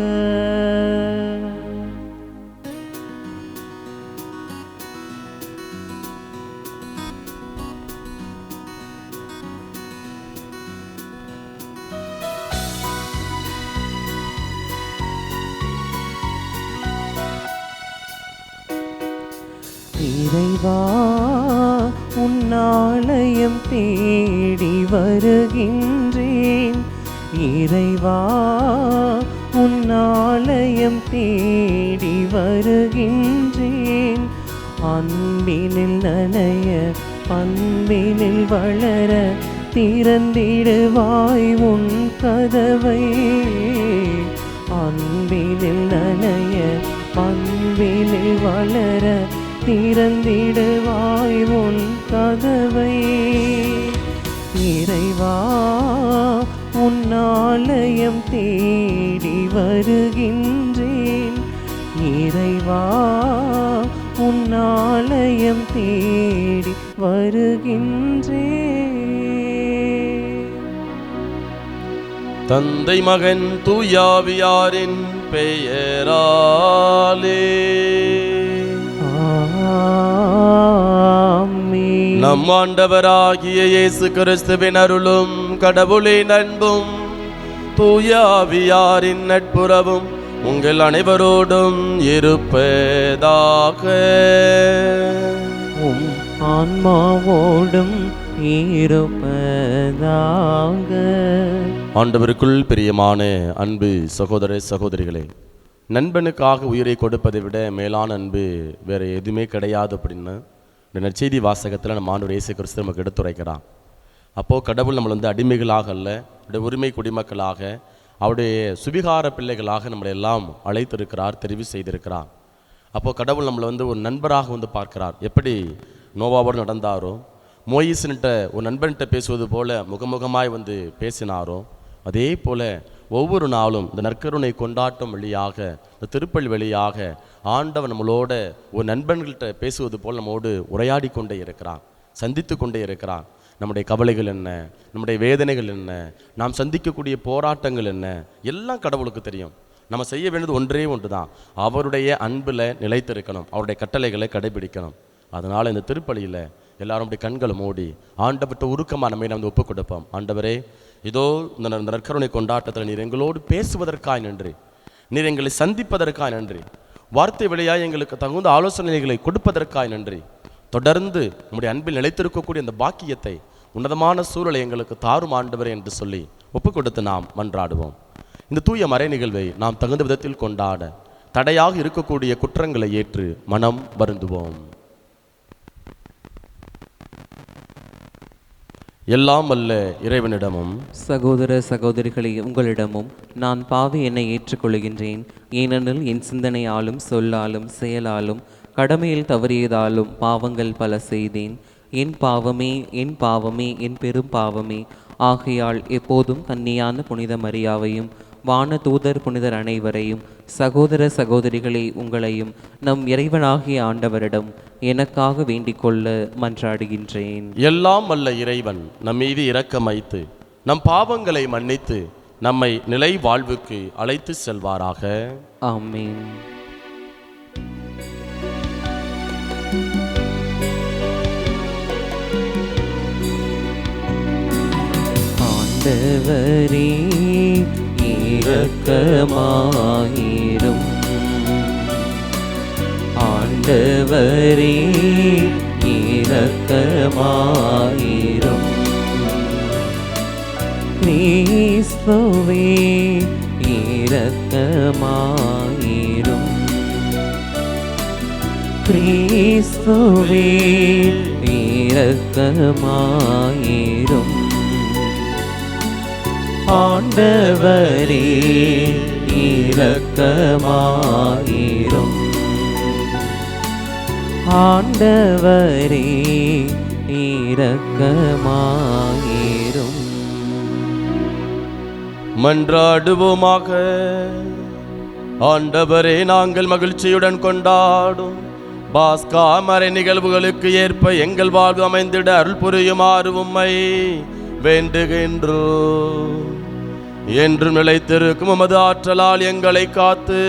இறைவா உன்னாலயம் தேடி வருகின்றேன் இறைவா உன்னாலயம் தேடி வருகின்றேன் அன்பினில் நனைய பண்பினில் வளர திறந்திடுவாய் உன் கதவை அன்பினில் நனைய பண்பினில் வளர திறந்திடுவாய் உன் கதவை இறைவா உன்னாலயம் தேடி வருகின்றேன் இறைவா உன்னாலயம் தேடி வருகின்றேன். தந்தை மகன் தூயாவியாரின் பெயராலே நம் ஆண்டவராகிய இயேசு கிறிஸ்துவின் அருளும் கடவுளின் அன்பும் தூயாவியாரின் நட்புறவும் உங்கள் அனைவரோடும் இருப்பதாக. உம் ஆன்மாவோடும் இருப்பதாக. ஆண்டவருக்குள் பிரியமான அன்பு சகோதர சகோதரிகளே, நண்பனுக்காக உயிரை கொடுப்பதை விட மேலான அன்பு வேற எதுவுமே கிடையாது அப்படின்னு இந்த நற்செய்தி வாசகத்தில் நம்ம ஆண்டவர் இயேசு கிறிஸ்து நமக்கு எடுத்துரைக்கிறான். அப்போது கடவுள் நம்மளை அடிமைகளாக அல்ல, அவருடைய உரிமை குடிமக்களாக, அவருடைய சுபிகார பிள்ளைகளாக நம்மளை எல்லாம் அழைத்திருக்கிறார், தெரிவு செய்திருக்கிறார். அப்போது கடவுள் நம்மளை ஒரு நண்பராக பார்க்கிறார். எப்படி நோவாவோடு நடந்தாரோ, மோயிஸ்ன்ட்ட ஒரு நண்பன்கிட்ட பேசுவது போல முகமுகமாய் பேசினாரோ, அதே போல் ஒவ்வொரு நாளும் இந்த நற்கருணை கொண்டாட்டம் வழியாக, இந்த திருப்பலி வழியாக ஆண்டவன் நம்மளோட ஒரு நண்பன்கள்கிட்ட பேசுவது போல் நம்மோடு உரையாடி கொண்டே இருக்கிறான், சந்தித்து கொண்டே இருக்கிறான். நம்முடைய கவலைகள் என்ன, நம்முடைய வேதனைகள் என்ன, நாம் சந்திக்கக்கூடிய போராட்டங்கள் என்ன, எல்லாம் கடவுளுக்கு தெரியும். நம்ம செய்ய வேண்டியது ஒன்றே ஒன்று தான், அவருடைய அன்பில் நிலைத்திருக்கணும், அவருடைய கட்டளைகளை கடைபிடிக்கணும். அதனால் இந்த திருப்பலியில் எல்லாரும் அப்படி கண்களை மூடி ஆண்டவர்கிட்ட உருக்கமாக நம்ம ஒப்புக் கொடுப்போம். ஆண்டவரே, இதோ இந்த நற்கருணை கொண்டாட்டத்தில் நீர் எங்களோடு பேசுவதற்காய் நன்றி, நீர் எங்களை சந்திப்பதற்காய் நன்றி, வார்த்தை வழியாய் எங்களுக்கு தகுந்த ஆலோசனைகளை கொடுப்பதற்காய் நன்றி. தொடர்ந்து நம்முடைய அன்பில் நிலைத்திருக்கக்கூடிய அந்த பாக்கியத்தை, உன்னதமான சூழலை எங்களுக்கு தாரும் ஆண்டவரே என்று சொல்லி ஒப்புக் கொடுத்து நாம் மன்றாடுவோம். இந்த தூய மறை நிகழ்வை நாம் தகுந்த விதத்தில் கொண்டாட தடையாக இருக்கக்கூடிய குற்றங்களை ஏற்று மனம் வருந்துவோம். எல்லாம் வல்ல இறைவனிடமும் சகோதர சகோதரிகளே, உங்களிடமும் நான் பாவி என்னை ஏற்றுக்கொள்கின்றேன். ஏனெனில் என் சிந்தனையாலும் சொல்லாலும் செயலாலும் கடமையில் தவறியதாலும் பாவங்கள் பல செய்தேன். என் பாவமே என் பாவமே என் பெரும் பாவமே. ஆகையால் எப்போதும் கன்னியான புனித மரியாவையும் வான தூதர் புனிதர் அனைவரையும், சகோதர சகோதரிகளே உங்களையும் நம் இறைவனாகிய ஆண்டவரிடம் எனக்காக வேண்டிக் கொள்ள மன்றாடுகின்றேன். எல்லாம் வல்ல இறைவன் நம் மீது இரக்கம் வைத்து நம் பாவங்களை மன்னித்து நம்மை நிலை வாழ்வுக்கு அழைத்து செல்வாராக. ஆமென். ஆண்டவரே இரக்கமாயிரும். ஆண்டவரே இரக்கமாயிரும். கிறிஸ்துவே இரக்கமாயிரும். கிறிஸ்துவே இரக்கமாயிரும். ஆண்டவரே இரக்கமாயிரும். ஆண்டவரே இரக்கமாயிரும். மன்றாடுவோமாக. ஆண்டவரே, நாங்கள் மகிழ்ச்சியுடன் கொண்டாடும் பாஸ்கா மறை நிகழ்வுகளுக்கு ஏற்ப எங்கள் வாழ்வு அமைந்திட அருள் புரியுமாறு உம்மை வேண்டுகின்றோம். என்றும் நிலைத்திருக்கும் உமது ஆற்றலால் எங்களை காத்து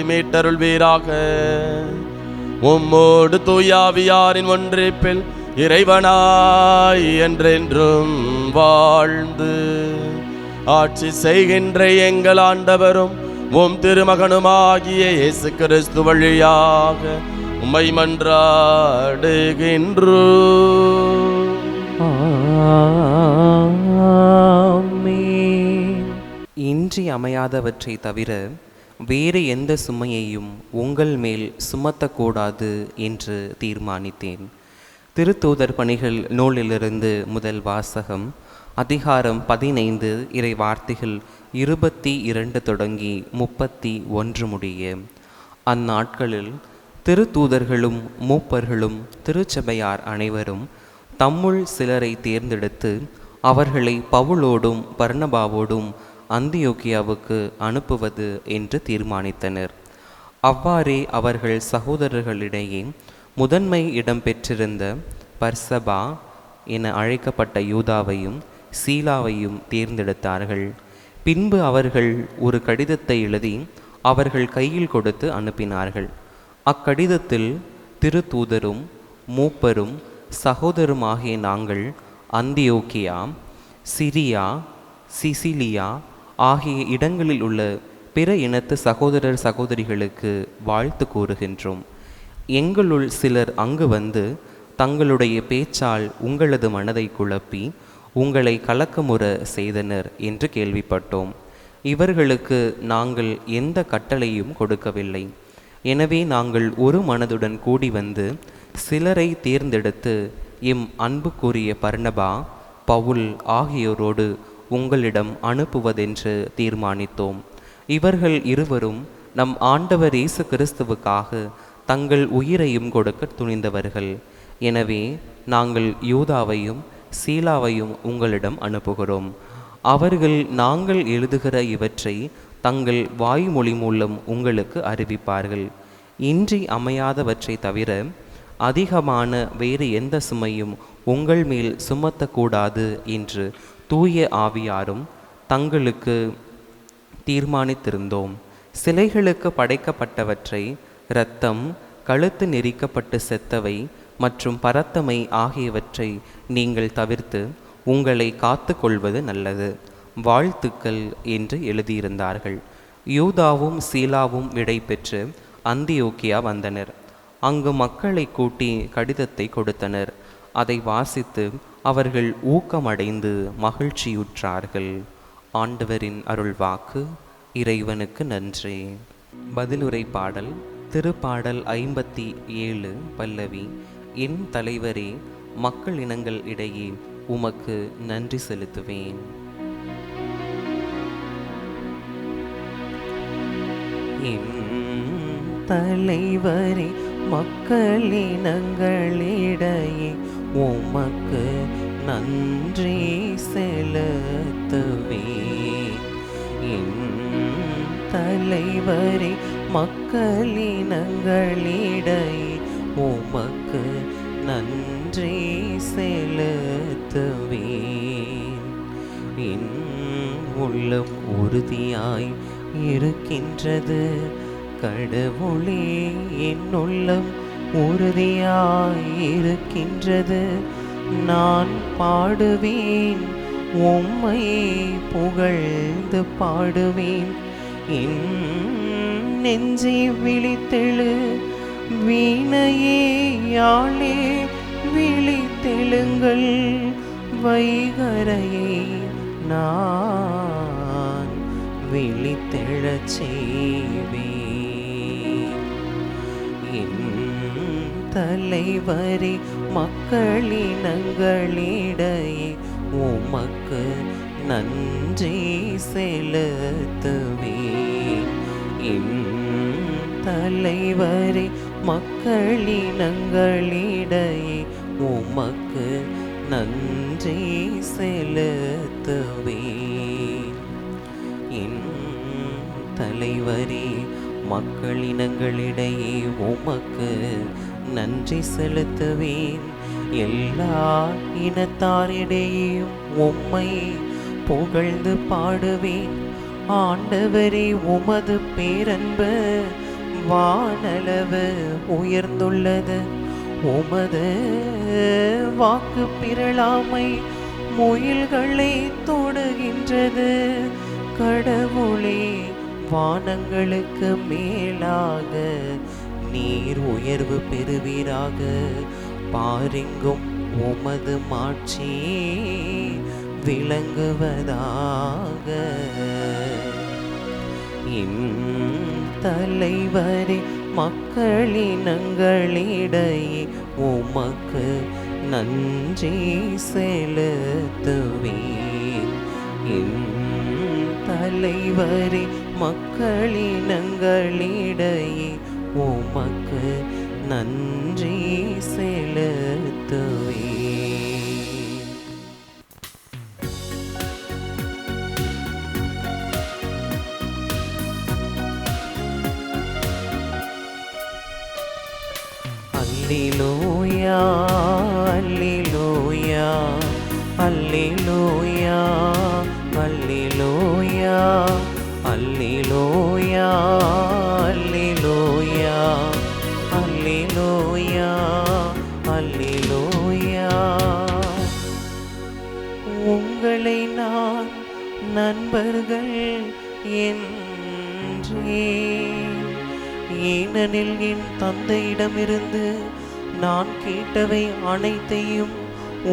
மீட்டருள்வீராக. உம்மோடு தூயாவியாரின் ஒன்றிப்பில் இறைவனாய் என்றென்றும் வாழ்ந்து ஆட்சி செய்கின்ற எங்கள் ஆண்டவரும் உம் திருமகனுமாகிய இயேசு கிறிஸ்து வழியாக உம்மை மன்றாடுகின்றோம். ஆமென். இன்றி அமையாதவற்றை தவிர வேறு எந்த சுமையையும் உங்கள் மேல் சுமத்தக்கூடாது என்று தீர்மானித்தேன். திருத்தூதர் பணிகள் நூலிலிருந்து முதல் வாசகம். அதிகாரம் 15 இறை வார்த்தைகள் 22 தொடங்கி 31 முடிய. அந்நாட்களில் திருத்தூதர்களும் மூப்பர்களும் திருச்சபையார் அனைவரும் தம்முள் சிலரை தேர்ந்தெடுத்து அவர்களை பவுலோடும் பர்னபாவோடும் அந்தியோக்கியாவுக்கு அனுப்புவது என்று தீர்மானித்தனர். அவ்வாறே அவர்கள் சகோதரர்களிடையே முதன்மை இடம் பெற்றிருந்த பர்சபா என அழைக்கப்பட்ட யூதாவையும் சீலாவையும் தேர்ந்தெடுத்தார்கள். பின்பு அவர்கள் ஒரு கடிதத்தை எழுதி அவர்கள் கையில் கொடுத்து அனுப்பினார்கள். அக்கடிதத்தில் திருத்தூதரும் மூப்பரும் சகோதரருமாகிய நாங்கள் அந்தியோக்கியா, சிரியா, சிசிலியா ஆகிய இடங்களில் உள்ள பிற இனத்து சகோதரர் சகோதரிகளுக்கு வாழ்த்து கூறுகின்றோம். எங்களுள் சிலர் அங்கு வந்து தங்களுடைய பேச்சால் உங்களது மனதை குழப்பி உங்களை கலக்கமுற செய்தனர் என்று கேள்விப்பட்டோம். இவர்களுக்கு நாங்கள் எந்த கட்டளையும் கொடுக்கவில்லை. எனவே நாங்கள் ஒரு மனதுடன் கூடி வந்து சிலரை தேர்ந்தெடுத்து எம் அன்புக்குரிய பர்னபா, பவுல் ஆகியோரோடு உங்களிடம் அனுப்புவதென்று தீர்மானித்தோம். இவர்கள் இருவரும் நம் ஆண்டவர் இயேசு கிறிஸ்துவுக்காக தங்கள் உயிரையும் கொடுக்க துணிந்தவர்கள். எனவே நாங்கள் யூதாவையும் சீலாவையும் உங்களிடம் அனுப்புகிறோம். அவர்கள் நாங்கள் எழுதுகிற இவற்றை தங்கள் வாய்மொழி மூலம் உங்களுக்கு அறிவிப்பார்கள். இன்றி அமையாதவற்றை தவிர அதிகமான வேறு எந்த சுமையும் உங்கள் மேல் சுமத்தக்கூடாது என்று தூய ஆவியாரும் தங்களுக்கு தீர்மானித்திருந்தோம். சிலைகளுக்கு படைக்கப்பட்டவற்றை, இரத்தம், கழுத்து நெரிக்கப்பட்டு செத்தவை மற்றும் பரத்தமை ஆகியவற்றை நீங்கள் தவிர்த்து உங்களை காத்து கொள்வது நல்லது. வாழ்த்துக்கள் என்று எழுதியிருந்தார்கள். யூதாவும் சீலாவும் விடை பெற்று அந்தியோக்கியா வந்தனர். அங்கு மக்களை கூட்டி கடிதத்தை கொடுத்தனர். அதை வாசித்து அவர்கள் ஊக்கமடைந்து மகிழ்ச்சியுற்றார்கள். ஆண்டவரின் அருள்வாக்கு. இறைவனுக்கு நன்றி. பதிலுரை பாடல். திருப்பாடல் 57 பல்லவி. என் தலைவரே, மக்கள் இனங்கள் இடையே உமக்கு நன்றி செலுத்துவேன். என் தலைவரே, மக்களினங்களிடையே உமக்கு நன்றி செலுத்துவேன். என் தலைவரே, மக்களினங்களிடையே உமக்கு நன்றி செலுத்துவேன். என் உள்ளம் உறுதியாய் இருக்கின்றது கடவுளே, என் உள்ளம் உறுதியாய் இருக்கின்றது. நான் பாடுவேன், உம்மை புகழ்ந்து பாடுவேன். என் நெஞ்சை விழித்தெழு வீணையே, யாழே விழித்தெழுங்கள். வைகரையை நான் விழித்தெழச் செய்வேன். என் தலைவரே, மக்களினங்களிடையே உமக்கு நன்றி செலுத்துவேன். என் தலைவரே, மக்களினங்களிடையே உமக்கு நன்றி செலுத்துவேன். என் தலைவரே, மக்களினங்களிடையே உமக்கு நன்றி செலுத்துவேன். எல்லா இனத்தாரிடையேயும் உம்மை புகழ்ந்து பாடுவேன். ஆண்டவரே, உமது பேரன்பு வானளவு உயர்ந்துள்ளது. உமது வாக்கு பிறழாமை முயல்களை தொடுகின்றது. கடவுளே, வானங்களுக்கு மேலாக நீர் உயர்வு பெறுவீராக. பாரெங்கும் உமது மாட்சி விளங்குவதாக. என் தலைவரே, மக்களினங்களிடையே உமக்கு நன்றி செலுத்துவேன். என் தலைவரே, மக்களினங்களிடையே உமக்கு நன்றி செலுத்துவேன். அல்லேலூயா, அல்லேலூயா, அல்லேலூயா, அல்லேலூயா, அல்லேலூயா, அல்லேலூயா, அல்லேலூயா, அல்லேலூயா. உங்களை நான் நண்பர்கள் என்றேன். ஏனெனில் என் தந்தையிடமிருந்து நான் கேட்டவை அனைத்தையும்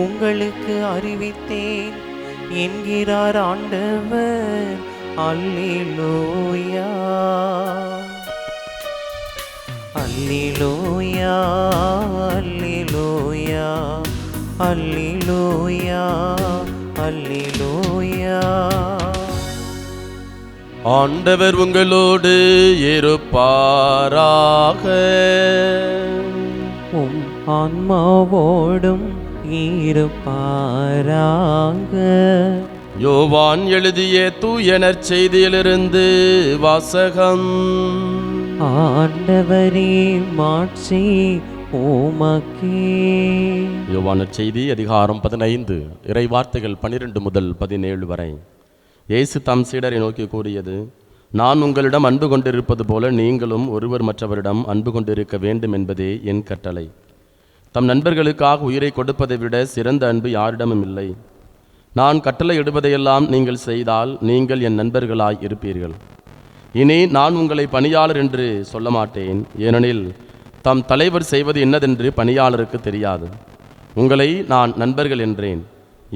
உங்களுக்கு அறிவித்தேன் என்கிறார் ஆண்டவர். அல்லேலூயா, அல்லேலூயா, அல்லேலூயா, அல்லேலூயா, அல்லேலூயா. ஆண்டவர் உங்களோடு இருப்பாராக. உம் ஆன்மாவோடும் இருப்பாராக. யோவான் எழுதிய தூய நற்செய்தியிலிருந்து வாசகம். ஆண்டவரே, மாட்சி உமக்கே. யோவான் நற்செய்தி அதிகாரம் 15 இறை வார்த்தைகள் 12 முதல் 17 வரை. இயேசு தம் சீடரை நோக்கி கூறியது: நான் உங்களிடம் அன்பு கொண்டிருப்பது போல நீங்களும் ஒருவர் மற்றவரிடம் அன்பு கொண்டிருக்க வேண்டும் என்பதே என் கட்டளை. தம் நண்பர்களுக்காக உயிரை கொடுப்பதை விட சிறந்த அன்பு யாரிடமும் இல்லை. நான் கட்டளை இடுவதையெல்லாம் நீங்கள் செய்தால் நீங்கள் என் நண்பர்களாய் இருப்பீர்கள். இனி நான் உங்களை பணியாளர் என்று சொல்ல மாட்டேன், ஏனெனில் தம் தலைவர் செய்வது என்னதென்று பணியாளருக்கு தெரியாது. உங்களை நான் நண்பர்கள் என்றேன்,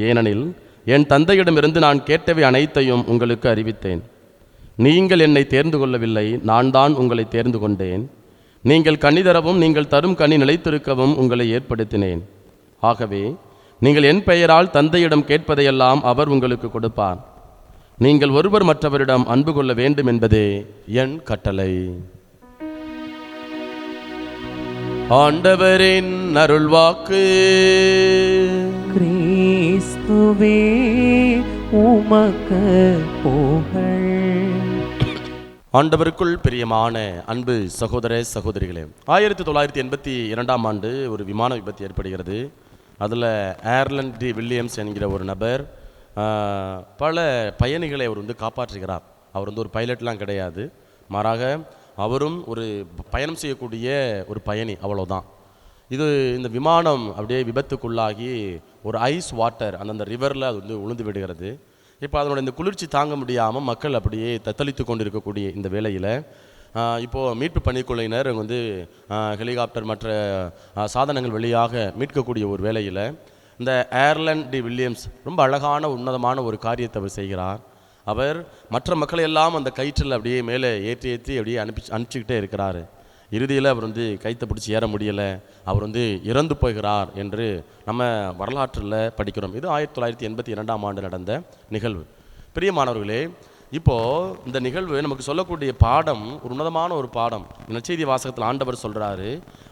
ஏனெனில் என் தந்தையிடமிருந்து நான் கேட்டவை அனைத்தையும் உங்களுக்கு அறிவித்தேன். நீங்கள் என்னை தேர்ந்து கொள்ளவில்லை, நான் தான் உங்களை தேர்ந்து கொண்டேன். நீங்கள் கனி தரவும் நீங்கள் தரும் கனி நிலைத்திருக்கவும் உங்களை ஏற்படுத்தினேன். ஆகவே நீங்கள் என் பெயரால் தந்தையிடம் கேட்பதையெல்லாம் அவர் உங்களுக்கு கொடுப்பார். நீங்கள் ஒருவர் மற்றவரிடம் அன்பு கொள்ள வேண்டும் என்பதே என் கட்டளை. ஆண்டவரின் அருள்வாக்கு. கிறிஸ்துவே, உமக்கு புகழ். ஆண்டவருக்குள் பிரியமான அன்பு சகோதர சகோதரிகளே, 1982 ஆண்டு ஒரு விமான விபத்து ஏற்படுகிறது. அதில் ஏர்லன் டி வில்லியம்ஸ் என்கிற ஒரு நபர் பல பயணிகளை அவர் காப்பாற்றுகிறார். அவர் ஒரு பைலட்லாம் கிடையாது, மாறாக அவரும் ஒரு பயணம் செய்யக்கூடிய ஒரு பயணி, அவ்வளோதான். இந்த விமானம் அப்படியே விபத்துக்குள்ளாகி ஒரு ஐஸ் வாட்டர் அந்த ரிவரில் அது உளுந்து விடுகிறது. இப்போ அதனோட இந்த குளிர்ச்சி தாங்க முடியாமல் மக்கள் அப்படியே தத்தளித்து கொண்டு இருக்கக்கூடிய இந்த வேளையில் இப்போது மீட்பு பணிக்குழுவினர் ஹெலிகாப்டர் மற்ற சாதனங்கள் வழியாக மீட்கக்கூடிய ஒரு வேளையில் இந்த ஏர்லன் டி வில்லியம்ஸ் ரொம்ப அழகான உன்னதமான ஒரு காரியத்தை அவர் செய்கிறார். அவர் மற்ற மக்களை எல்லாம் அந்த கயிற்றில் அப்படியே மேலே ஏற்றி அப்படியே அனுப்பிச்சிக்கிட்டே இருக்கிறார். இறுதியில் அவர் கைத்தை பிடிச்சி ஏற முடியலை, அவர் இறந்து போகிறார் என்று நம்ம வரலாற்றில் படிக்கிறோம். இது 1982 ஆண்டு நடந்த நிகழ்வு. பிரியமானவர்களே, இப்போ இந்த நிகழ்வு நமக்கு சொல்லக்கூடிய பாடம் ஒரு உன்னதமான ஒரு பாடம். நற்செய்தி வாசகத்தில் ஆண்டவர் சொல்றாரு,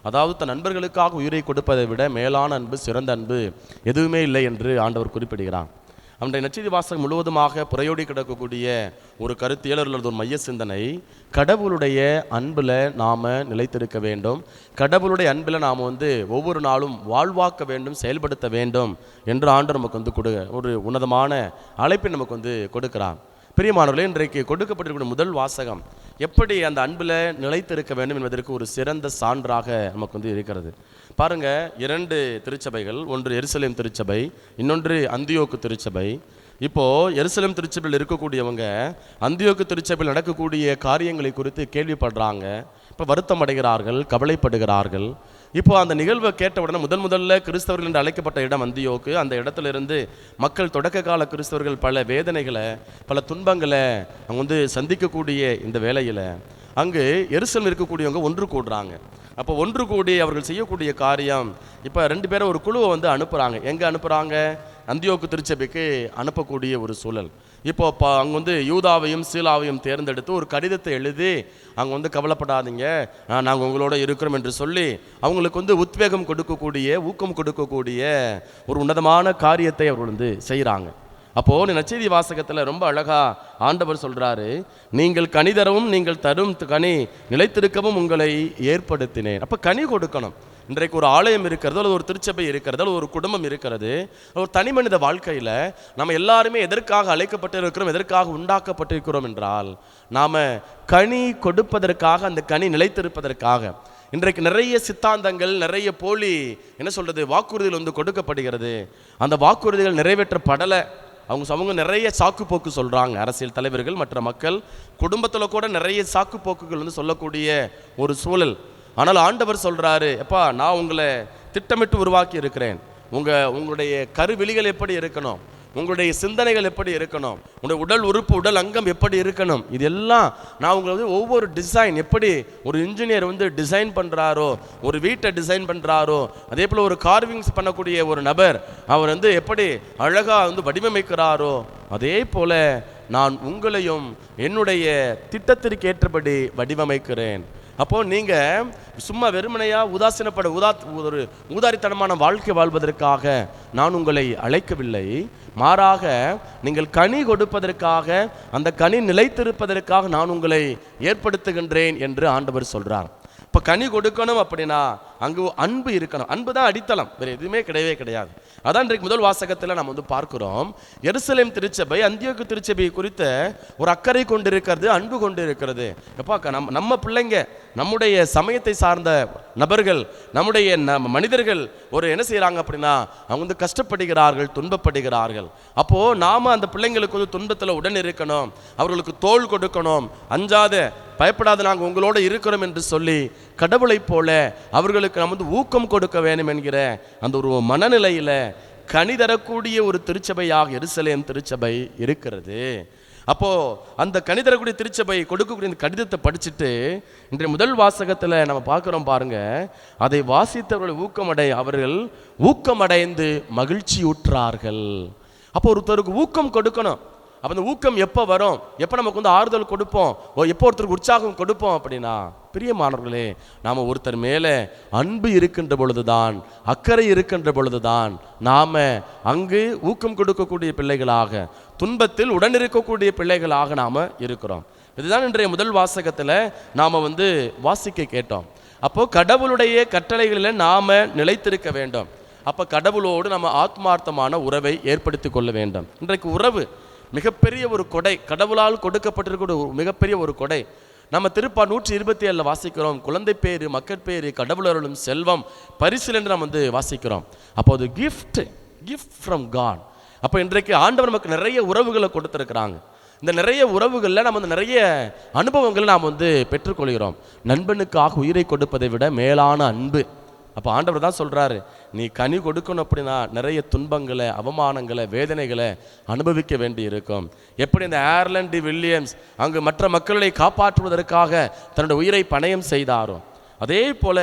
அதாவது தன் நண்பர்களுக்காக உயிரை கொடுப்பதை விட மேலான அன்பு, சிறந்த அன்பு எதுவுமே இல்லை என்று ஆண்டவர் குறிப்பிடுகிறான். அவனுடைய நற்செய்தி வாசகம் முழுவதுமாக புறையோடி கிடக்கக்கூடிய ஒரு கருத்தியல் அல்லது ஒரு மைய சிந்தனை, கடவுளுடைய அன்பில் நாம் நிலைத்திருக்க வேண்டும், கடவுளுடைய அன்பில் நாம் ஒவ்வொரு நாளும் வாழ்வாக்க வேண்டும், செயல்படுத்த வேண்டும் என்று ஆண்டவர் நமக்கு ஒரு உன்னதமான அழைப்பை நமக்கு கொடுக்கிறான். பிரியமானவர்களே, இன்றைக்கு கொடுக்கப்பட்டிருக்கிற முதல் வாசகம் எப்படி அந்த அன்பில் நிலைத்திருக்க வேண்டும் என்பதற்கு ஒரு சிறந்த சான்றாக நமக்கு இருக்கிறது. பாருங்க, 2 திருச்சபைகள், ஒன்று எருசலேம் திருச்சபை, இன்னொன்று அந்தியோக்கு திருச்சபை. இப்போ எருசலேம் திருச்சபையில் இருக்கக்கூடியவங்க அந்தியோக்கு திருச்சபையில் நடக்கக்கூடிய காரியங்களை குறித்து கேள்விப்படுறாங்க. இப்போ வருத்தம் அடைகிறார்கள், கவலைப்படுகிறார்கள். இப்போ அந்த நிகழ்வை கேட்ட உடனே முதல்ல கிறிஸ்தவர்கள் என்று அழைக்கப்பட்ட இடம் அந்தியோக்கு. அந்த இடத்துல இருந்து மக்கள் தொடக்க கால கிறிஸ்தவர்கள் பல வேதனைகளை, பல துன்பங்களை அவங்க சந்திக்கக்கூடிய இந்த வேளையில் அங்கு எருசலேம் இருக்கக்கூடியவங்க ஒன்று கூடுறாங்க. அப்போ ஒன்று கூடி அவர்கள் செய்யக்கூடிய காரியம், இப்போ 2 பேரை ஒரு குழுவை அனுப்புகிறாங்க. எங்கே அனுப்புகிறாங்க? அந்தியோக்கு திருச்சபைக்கு அனுப்பக்கூடிய ஒரு சூழல். இப்போ அங்கே யூதாவையும் சீலாவையும் தேர்ந்தெடுத்து ஒரு கடிதத்தை எழுதி அங்கே கவலைப்படாதீங்க, நாங்கள் உங்களோட இருக்கிறோம் என்று சொல்லி அவங்களுக்கு உத்வேகம் கொடுக்கக்கூடிய, ஊக்கம் கொடுக்கக்கூடிய ஒரு உன்னதமான காரியத்தை அவர்கள் செய்கிறாங்க. அப்போது நற்செய்தி வாசகத்தில் ரொம்ப அழகாக ஆண்டவர் சொல்கிறாரு, நீங்கள் கனி தரவும் நீங்கள் தரும் கனி நிலைத்திருக்கவும் உங்களை ஏற்படுத்தினேன். அப்போ கனி கொடுக்கணும். இன்றைக்கு ஒரு ஆலயம் இருக்கிறது, அல்லது ஒரு திருச்சபை இருக்கிறது, அல்லது ஒரு குடும்பம் இருக்கிறது. ஒரு தனி மனித வாழ்க்கையில் நம்ம எல்லாருமே எதற்காக அழைக்கப்பட்டிருக்கிறோம், எதற்காக உண்டாக்கப்பட்டிருக்கிறோம் என்றால் நாம் கனி கொடுப்பதற்காக, அந்த கனி நிலைத்திருப்பதற்காக. இன்றைக்கு நிறைய சித்தாந்தங்கள், நிறைய போலி வாக்குறுதிகள் கொடுக்கப்படுகிறது. அந்த வாக்குறுதிகள் நிறைவேற்றப்படலை. அவங்க நிறைய சாக்கு போக்கு சொல்கிறாங்க. அரசியல் தலைவர்கள், மற்ற மக்கள், குடும்பத்தில் கூட நிறைய சாக்கு போக்குகள் சொல்லக்கூடிய ஒரு சூழல். ஆனால் ஆண்டவர் சொல்கிறாரு, எப்பா நான் உங்களை திட்டமிட்டு உருவாக்கி இருக்கிறேன். உங்களுடைய கருவிழிகள் எப்படி இருக்கணும், உங்களுடைய சிந்தனைகள் எப்படி இருக்கணும், உங்களுடைய உடல் உறுப்பு, உடல் அங்கம் எப்படி இருக்கணும், இதெல்லாம் நான் உங்களை ஒவ்வொரு டிசைன், எப்படி ஒரு இன்ஜினியர் டிசைன் பண்ணுறாரோ, ஒரு வீட்டை டிசைன் பண்ணுறாரோ, அதே போல் ஒரு கார்விங்ஸ் பண்ணக்கூடிய ஒரு நபர் அவர் எப்படி அழகாக வடிவமைக்கிறாரோ, அதே போல் நான் உங்களையும் என்னுடைய திட்டத்திற்கு ஏற்றபடி வடிவமைக்கிறேன். அப்போது நீங்கள் சும்மா வெறுமனையாக ஒரு ஊதாரித்தனமான வாழ்க்கை வாழ்வதற்காக நான் உங்களை அழைக்கவில்லை. மாறாக நீங்கள் கனி கொடுப்பதற்காக, அந்த கனி நிலைத்திருப்பதற்காக நான் உங்களை ஏற்படுத்துகின்றேன் என்று ஆண்டவர் சொல்கிறார். இப்போ கனி கொடுக்கணும் அப்படின்னா அங்கு அன்பு இருக்கணும். அன்பு தான் அடித்தளம், வேறு எதுவுமே கிடையவே கிடையாது. அதான் இன்றைக்கு முதல் வாசகத்தில் நம்ம பார்க்கிறோம். எருசலேம் திருச்சபை அந்தியோக்கு திருச்சபை குறித்த ஒரு அக்கறை கொண்டிருக்கிறது, அன்பு கொண்டு இருக்கிறது. எப்பா நம்ம பிள்ளைங்க, நம்முடைய சமயத்தை சார்ந்த நபர்கள், நம்முடைய மனிதர்கள் என்ன செய்கிறாங்க அப்படின்னா அவங்க கஷ்டப்படுகிறார்கள், துன்பப்படுகிறார்கள். அப்போது நாம் அந்த பிள்ளைங்களுக்கு துன்பத்தில் உடன் இருக்கணும், அவர்களுக்கு தோள் கொடுக்கணும், அஞ்சாத பயப்படாத நாங்கள் உங்களோட இருக்கிறோம் என்று சொல்லி கடவுளை போல அவர்களுக்கு நாம் ஊக்கம் கொடுக்க வேண்டும் என்கிற அந்த ஒரு மனநிலையில் கனி தரக்கூடிய ஒரு திருச்சபையாக எருசலேம் திருச்சபை இருக்கிறது. அப்போது அந்த கனி தரக்கூடிய திருச்சபை கொடுக்கக்கூடிய இந்த கடிதத்தை படிச்சுட்டு இன்றைய முதல் வாசகத்தில் நம்ம பார்க்குறோம் பாருங்க. அதை வாசித்தவர்கள் அவர்கள் ஊக்கமடைந்து மகிழ்ச்சி ஊற்றார்கள். அப்போ ஒருத்தருக்கு ஊக்கம் கொடுக்கணும். அப்போ அந்த ஊக்கம் எப்போ வரும், எப்போ நமக்கு ஆறுதல் கொடுப்போம், எப்போ ஒருத்தருக்கு உற்சாகம் கொடுப்போம் அப்படின்னா, பிரியமானவர்களே, நாம் ஒருத்தர் மேலே அன்பு இருக்கின்ற பொழுதுதான், அக்கறை இருக்கின்ற பொழுதுதான் நாம் அங்கு ஊக்கம் கொடுக்கக்கூடிய பிள்ளைகளாக, துன்பத்தில் உடன் இருக்கக்கூடிய பிள்ளைகளாக நாம் இருக்கிறோம். இதுதான் இன்றைய முதல் வாசகத்தில் நாம் வாசிக்க கேட்டோம். அப்போது கடவுளுடைய கட்டளைகளில் நாம் நிலைத்திருக்க வேண்டும். அப்போ கடவுளோடு நம்ம ஆத்மார்த்தமான உறவை ஏற்படுத்தி கொள்ள வேண்டும். இன்றைக்கு உறவு மிகப்பெரிய ஒரு கொடை, கடவுளால் கொடுக்கப்பட்டிருக்கிற மிகப்பெரிய ஒரு கொடை. நம்ம திருப்பா 127 வாசிக்கிறோம், குழந்தை பேரு, மக்கட்பேரு, கடவுளர்களும் செல்வம் பரிசில் என்று நம்ம வாசிக்கிறோம். அப்போ அது கிஃப்ட் ஃப்ரம் காட். அப்போ இன்றைக்கு ஆண்டவர் நமக்கு நிறைய உறவுகளை கொடுத்துருக்குறாங்க. இந்த நிறைய உறவுகளில் நம்ம நிறைய அனுபவங்களை நாம் பெற்றுக்கொள்கிறோம். நண்பனுக்காக உயிரை கொடுப்பதை விட மேலான அன்பு. அப்போ ஆண்டவர் தான் சொல்கிறாரு, நீ கனி கொடுக்கணும் அப்படின்னா நிறைய துன்பங்களை, அவமானங்களை, வேதனைகளை அனுபவிக்க வேண்டி இருக்கும். எப்படி இந்த ஏர்லண்ட் வில்லியம்ஸ் அங்கு மற்ற மக்களை காப்பாற்றுவதற்காக தன்னுடைய உயிரை பணயம் செய்தாரோ, அதே போல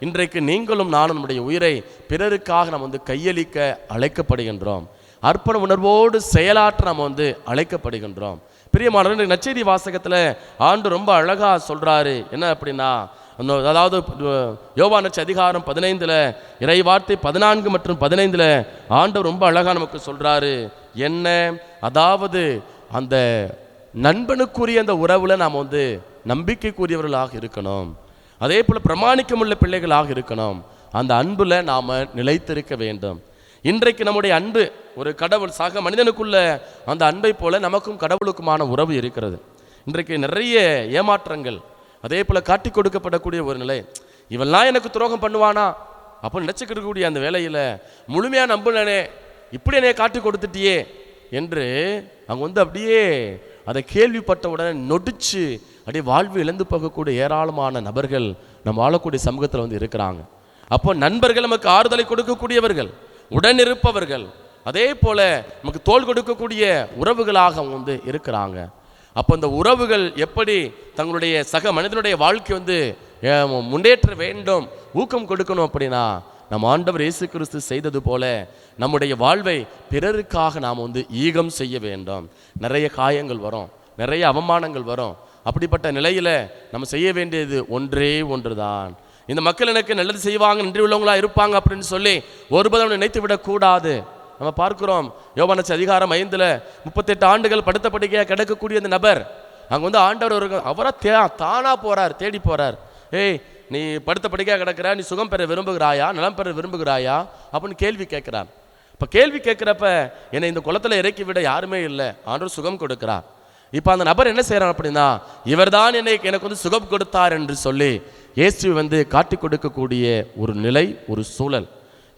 இன்றைக்கு நீங்களும் நானும் நம்முடைய உயிரை பிறருக்காக நாம் கையளிக்க அழைக்கப்படுகின்றோம். அர்ப்பண உணர்வோடு செயலாற்ற நம்ம அழைக்கப்படுகின்றோம். பிரியமானவர்களே, நற்செய்தி வாசகத்தில் ஆண்டு ரொம்ப அழகா சொல்றாரு. என்ன அப்படின்னா, அதாவது யோவான் நற்செய்தி அதிகாரம் 15 இறை வார்த்தை 14 மற்றும் 15 ஆண்டவர் ரொம்ப அழகா நமக்கு சொல்றாரு. என்ன, அதாவது அந்த நண்பனுக்குரிய அந்த உறவுல நாம் நம்பிக்கைக்குரியவர்களாக இருக்கணும். அதே போல பிரமாணிக்கமுள்ள பிள்ளைகளாக இருக்கணும். அந்த அன்புல நாம நிலைத்திருக்க வேண்டும். இன்றைக்கு நம்முடைய அன்பு ஒரு கடவுள் சக மனிதனுக்குள்ள அந்த அன்பை போல நமக்கும் கடவுளுக்குமான உறவு இருக்கிறது. இன்றைக்கு நிறைய ஏமாற்றங்கள், அதே போல காட்டி கொடுக்கப்படக்கூடிய ஒரு நிலை. இவெல்லாம் எனக்கு துரோகம் பண்ணுவானா அப்போ நினைச்சுக்கிடக்கூடிய அந்த வேலையில முழுமையா நம்புனே, இப்படி என்னை காட்டி கொடுத்துட்டியே என்று அவங்க அப்படியே அதை கேள்விப்பட்ட உடனே நொடிச்சு அப்படியே வாழ்வு இழந்து போகக்கூடிய ஏராளமான நபர்கள் நம்ம வாழக்கூடிய சமூகத்தில் இருக்கிறாங்க. அப்போ நண்பர்கள் நமக்கு ஆறுதலை கொடுக்கக்கூடியவர்கள், உடன் இருப்பவர்கள், அதே போல நமக்கு தோள் கொடுக்கக்கூடிய உறவுகளாக அவங்க இருக்கிறாங்க. அப்போ இந்த உறவுகள் எப்படி தங்களுடைய சக மனிதனுடைய வாழ்க்கை முன்னேற்ற வேண்டும், ஊக்கம் கொடுக்கணும் அப்படின்னா நம்ம ஆண்டவர் இயேசு கிறிஸ்து செய்தது போல நம்முடைய வாழ்வை பிறருக்காக நாம் ஈகம் செய்ய வேண்டும். நிறைய காயங்கள் வரும், நிறைய அவமானங்கள் வரும். அப்படிப்பட்ட நிலையில நம்ம செய்ய வேண்டியது ஒன்றே ஒன்றுதான். இந்த மக்கள் எனக்கு நல்லது செய்வாங்க, நன்றி உள்ளவங்களா இருப்பாங்க அப்படின்னு சொல்லி ஒருபோதும் நினைத்து விடக்கூடாது. நம்ம பார்க்கிறோம் யோவான் நற்செய்தி அதிகாரம் 5 38 ஆண்டுகள் படுத்த படுக்கையாக கிடக்கக்கூடிய அந்த நபர் அங்கே ஆண்டவர் அவரா தானா போறார், தேடி போறார். ஏய், நீ படுத்த படுக்கையாக கிடக்கிற, நீ சுகம் பெற விரும்புகிறாயா, நலம் பெற விரும்புகிறாயா அப்படின்னு கேள்வி கேட்கிறார். இப்போ கேள்வி கேட்குறப்ப என்னை இந்த குளத்தில் இறக்கி விட யாருமே இல்லை, ஆண்டவர் சுகம் கொடுக்கிறார். இப்போ அந்த நபர் என்ன செய்யறார் அப்படின்னா, இவர் தான் எனக்கு சுகம் கொடுத்தார் என்று சொல்லி இயேசு காட்டி கொடுக்கக்கூடிய ஒரு நிலை, ஒரு சூழல்.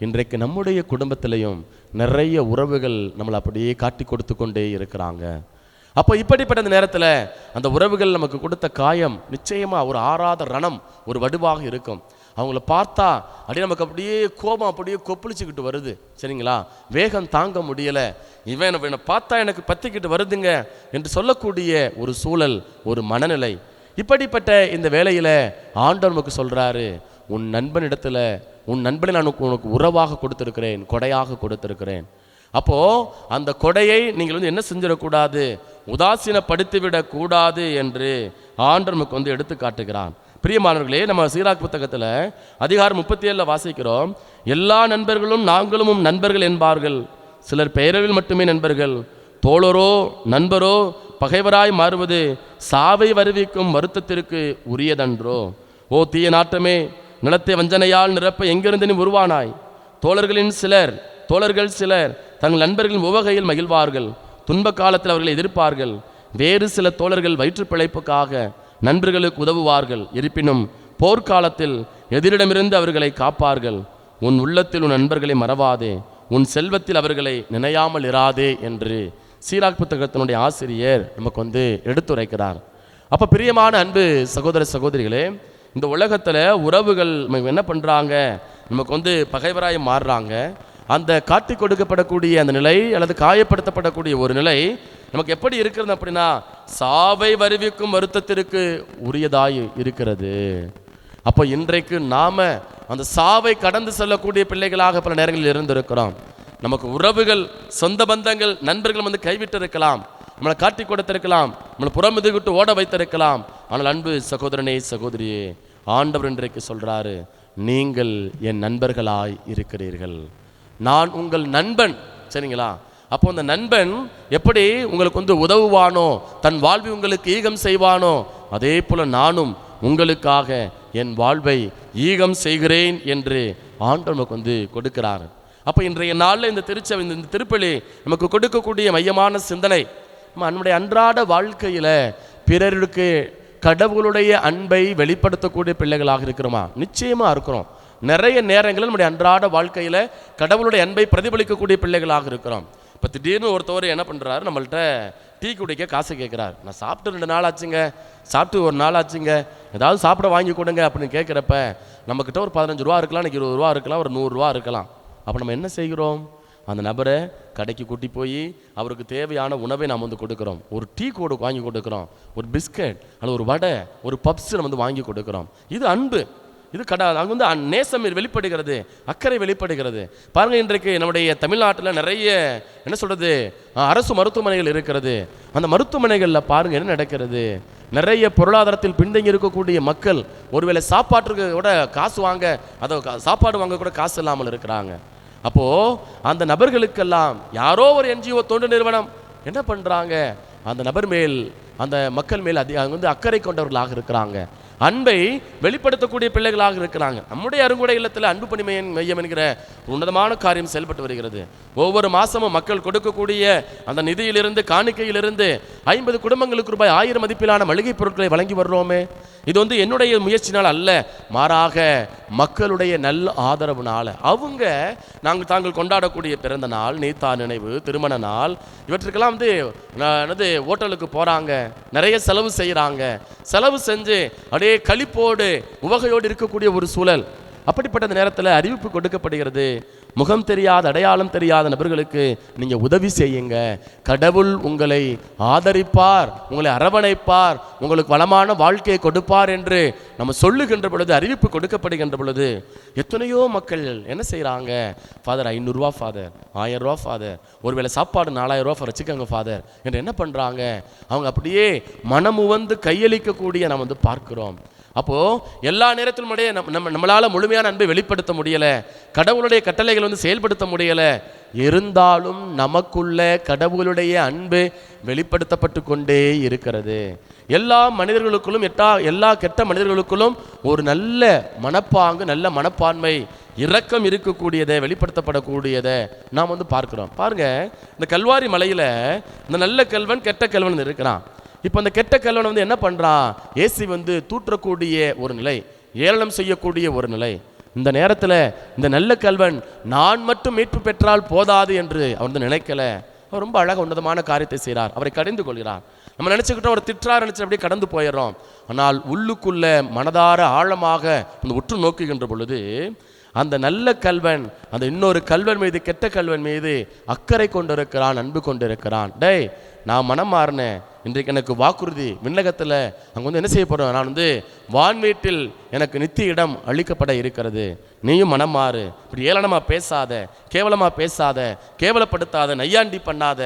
இன்றைக்கு நம்முடைய குடும்பத்திலையும் நிறைய உறவுகள் நம்மளை அப்படியே காட்டி கொடுத்து கொண்டே இருக்கிறாங்க. அப்போ இப்படிப்பட்ட அந்த நேரத்தில் அந்த உறவுகள் நமக்கு கொடுத்த காயம் நிச்சயமாக ஒரு ஆறாத ரணம், ஒரு வடுவாக இருக்கும். அவங்கள பார்த்தா அப்படியே நமக்கு அப்படியே கோபம் அப்படியே கொப்பளிச்சுக்கிட்டு வருது, சரிங்களா, வேகம் தாங்க முடியலை, இவனை பார்த்தா எனக்கு பத்திக்கிட்டு வருதுங்க என்று சொல்லக்கூடிய ஒரு சூழல், ஒரு மனநிலை. இப்படிப்பட்ட இந்த வேளையில் ஆண்டவர் நமக்கு சொல்கிறாரு, உன் நண்பனிடத்துல, உன் நண்பனை நான் உனக்கு உறவாக கொடுத்திருக்கிறேன், கொடையாக கொடுத்திருக்கிறேன். அப்போ அந்த கொடையை நீங்கள் என்ன செஞ்சிடக்கூடாது, உதாசீனப்படுத்திவிடக் கூடாது என்று ஆண்டவர் நமக்கு எடுத்து காட்டுகிறான். பிரியமானவர்களே, நம்ம சீராக் புத்தகத்தில் அதிகாரம் 37 வாசிக்கிறோம், எல்லா நண்பர்களும் நாங்களும் நண்பர்கள் என்பார்கள், சிலர் பெயரவில் மட்டுமே நண்பர்கள், தோழரோ நண்பரோ பகைவராய் மாறுவது சாவை வருவிக்கும் வருத்தத்திற்கு உரியதன்றோ. ஓ தீய நாட்டமே, நிலத்தை வஞ்சனையால் நிரப்ப எங்கிருந்து நீ உருவானாய்? தோழர்கள் சிலர் தங்கள் நண்பர்களின் உவகையில் மகிழ்வார்கள், துன்ப காலத்தில் அவர்களை எதிர்ப்பார்கள். வேறு சில தோழர்கள் வயிற்று பிழைப்புக்காக நண்பர்களுக்கு உதவுவார்கள், இருப்பினும் போர்க்காலத்தில் எதிரிடமிருந்து அவர்களை காப்பார்கள். உன் உள்ளத்தில் உன் நண்பர்களை மறவாதே, உன் செல்வத்தில் அவர்களை நினையாமல் இராதே என்று சீராக் புத்தகத்தினுடைய ஆசிரியர் நமக்கு எடுத்துரைக்கிறார். அப்போ பிரியமான அன்பு சகோதர சகோதரிகளே, இந்த உலகத்தில் உறவுகள் என்ன பண்ணுறாங்க, நமக்கு பகைவராய் மாறுறாங்க. அந்த காட்டி கொடுக்கப்படக்கூடிய அந்த நிலை அல்லது காயப்படுத்தப்படக்கூடிய ஒரு நிலை நமக்கு எப்படி இருக்கிறது அப்படின்னா, சாவை வருவிக்கும் வருத்தத்திற்கு உரியதாய் இருக்கிறது. அப்போ இன்றைக்கு நாம அந்த சாவை கடந்து செல்லக்கூடிய பிள்ளைகளாக பல நேரங்களில் இருந்திருக்கிறோம். நமக்கு உறவுகள், சொந்த பந்தங்கள், நண்பர்கள் கைவிட்டு இருக்கலாம், நம்மளை காட்டி கொடுத்திருக்கலாம், நம்மளை புறமுதுகிட்டு ஓட வைத்திருக்கலாம். ஆனால் அன்பு சகோதரனே சகோதரியே, ஆண்டவர் இன்றைக்கு சொல்றாரு, நீங்கள் என் நண்பர்களாய் இருக்கிறீர்கள், நான் உங்கள் நண்பன், சரிங்களா. அப்போ அந்த நண்பன் எப்படி உங்களுக்கு உதவுவானோ, தன் வாழ்வை உங்களுக்கு ஈகம் செய்வானோ, அதே போல நானும் உங்களுக்காக என் வாழ்வை ஈகம் செய்கிறேன் என்று ஆண்டவர் நமக்கு கொடுக்கிறார். அப்போ இன்றைய நாளில் இந்த திருச்சபை, இந்த திருப்பலி நமக்கு கொடுக்கக்கூடிய மையமான சிந்தனை, நம்முடைய அன்றாட வாழ்க்கையில் பிறருக்கு கடவுளுடைய அன்பை வெளிப்படுத்தக்கூடிய பிள்ளைகளாக இருக்கிறோமா? நிச்சயமாக இருக்கிறோம். நிறைய நேரங்களில் நம்முடைய அன்றாட வாழ்க்கையில் கடவுளுடைய அன்பை பிரதிபலிக்கக்கூடிய பிள்ளைகளாக இருக்கிறோம். இப்போ திடீர்னு ஒருத்தவர் என்ன பண்ணுறாரு, நம்மள்கிட்ட டீ குடிக்க காசு கேட்குறாரு. நான் சாப்பிட்டு 2 நாள் ஆச்சுங்க, சாப்பிட்டு 1 நாள் ஆச்சுங்க, ஏதாவது சாப்பிட வாங்கி கொடுங்க அப்படின்னு கேட்குறப்ப நம்மக்கிட்ட ஒரு 15 ரூபா இருக்கலாம், இன்றைக்கி 20 ரூபா இருக்கலாம், ஒரு 100 ரூபா இருக்கலாம். அப்போ நம்ம என்ன செய்கிறோம், அந்த நபரை கடைக்கு கூட்டி போய் அவருக்கு தேவையான உணவை நாம் கொடுக்குறோம். ஒரு டீ கூட வாங்கி கொடுக்குறோம், ஒரு பிஸ்கட் அல்லது ஒரு வடை, ஒரு பப்ஸ் நம்ம வாங்கி கொடுக்குறோம். இது அன்பு. இது அங்கே வந்து நேசம் வெளிப்படுகிறது, அக்கறை வெளிப்படுகிறது. பாருங்க, இன்றைக்கு நம்முடைய தமிழ்நாட்டில் நிறைய என்ன சொல்றது அரசு மருத்துவமனைகள் இருக்கிறது. அந்த மருத்துவமனைகளில் பாருங்க என்ன நடக்கிறது. நிறைய பொருளாதாரத்தில் பின்தங்கி இருக்கக்கூடிய மக்கள் ஒருவேளை சாப்பாட்டுக்கு கூட காசு வாங்க, அதை சாப்பாடு வாங்க கூட காசு இல்லாமல் இருக்கிறாங்க. அப்போ அந்த நபர்களுக்கெல்லாம் யாரோ ஒரு NGO தொண்டு நிறுவனம் என்ன பண்றாங்க, அந்த நபர் மேல், அந்த மக்கள் மேல் வந்து அக்கறை கொண்டவர்களாக இருக்கிறாங்க, அன்பை வெளிப்படுத்தக்கூடிய பிள்ளைகளாக இருக்கிறாங்க. நம்முடைய அருங்குடை இல்லத்தில் அன்பு பணி மையம் என்கிற உன்னதமான காரியம் செயல்பட்டு வருகிறது. ஒவ்வொரு மாசமும் மக்கள் கொடுக்கக்கூடிய அந்த நிதியிலிருந்து, காணிக்கையிலிருந்து 50 குடும்பங்களுக்கு ரூபாய் 1000 மதிப்பிலான மளிகை பொருட்களை வழங்கி வர்றோமே. இது வந்து என்னுடைய முயற்சினால் அல்ல, மாறாக மக்களுடைய நல்ல ஆதரவுனால. அவங்க தாங்கள் கொண்டாடக்கூடிய பிறந்த நாள், நீத்தா நினைவு, திருமண நாள், இவற்றுக்கெல்லாம் வந்து ஹோட்டலுக்கு போறாங்க, நிறைய செலவு செய்யறாங்க. செலவு செஞ்சு அப்படியே களிப்போடு உவகையோடு இருக்கக்கூடிய ஒரு சூழல். அப்படிப்பட்ட நேரத்தில் அறிவிப்பு கொடுக்கப்படுகிறது, முகம் தெரியாத, அடையாளம் தெரியாத நபர்களுக்கு நீங்க உதவி செய்யுங்க, கடவுள் உங்களை ஆதரிப்பார், உங்களை அரவணைப்பார், உங்களுக்கு வளமான வாழ்க்கையை கொடுப்பார் என்று நம்ம சொல்லுகின்ற பொழுது, அறிவிப்பு கொடுக்கப்படுகின்ற பொழுது எத்தனையோ மக்கள் என்ன செய்யறாங்க, ஃபாதர் 500 ரூபா ஃபாதர், 1000 ரூபா ஃபாதர், ஒருவேளை சாப்பாடு 4000 ரூபா வச்சுக்கோங்க ஃபாதர் என்று என்ன பண்றாங்க, அவங்க அப்படியே மனமு வந்து கையளிக்கக்கூடிய நம்ம வந்து பார்க்கிறோம். அப்போ எல்லா நேரத்திலும் நம்மளால முழுமையான அன்பை வெளிப்படுத்த முடியல, கடவுளுடைய கட்டளைகள் வந்து செயல்படுத்த முடியல, இருந்தாலும் நமக்குள்ள கடவுளுடைய அன்பு வெளிப்படுத்தப்பட்டு கொண்டே இருக்கிறது. எல்லா மனிதர்களுக்குள்ளும் எல்லா கெட்ட மனிதர்களுக்குள்ளும் ஒரு நல்ல மனப்பாங்கு, நல்ல மனப்பான்மை, இரக்கம் இருக்கக்கூடியதை, வெளிப்படுத்தப்படக்கூடியதை நாம் வந்து பார்க்கிறோம். பாருங்க, இந்த கல்வாரி மலையில இந்த நல்ல கல்வன், கெட்ட கல்வன் இருக்கிறான். இப்போ அந்த கெட்ட கல்வன் வந்து என்ன பண்றான், இயேசு வந்து தூற்றக்கூடிய ஒரு நிலை, ஏளனம் செய்யக்கூடிய ஒரு நிலை. இந்த நேரத்தில் இந்த நல்ல கல்வன் நான் மட்டும் மீட்பு பெற்றால் போதாது என்று அவர் வந்து நினைக்கல. அவர் ரொம்ப அழகாக உன்னதமான காரியத்தை செய்கிறார், அவரை கடிந்து கொள்கிறார். நம்ம நினைச்சுக்கிட்டோம் ஒரு திட்டார் நினைச்சு அப்படியே கடந்து போயிடுறோம். ஆனால் உள்ளுக்குள்ள மனதார ஆழமாக அந்த உற்று நோக்குகின்ற பொழுது அந்த நல்ல கல்வன் அந்த இன்னொரு கல்வன் மீது, கெட்ட கல்வன் மீது அக்கறை கொண்டிருக்கிறான், அன்பு கொண்டிருக்கிறான். டேய், நான் மனம் மாறினேன், இன்றைக்கு எனக்கு வாக்குறுதி விண்ணகத்தில் அங்கே வந்து என்ன செய்ய போகிறோம், நான் வந்து வான்வீட்டில் எனக்கு நித்திய இடம் அளிக்கப்பட இருக்கிறது, நீயும் மனம் மாறு, இப்படி ஏளனமாக பேசாத, கேவலமாக பேசாத, கேவலப்படுத்தாத, நையாண்டி பண்ணாத,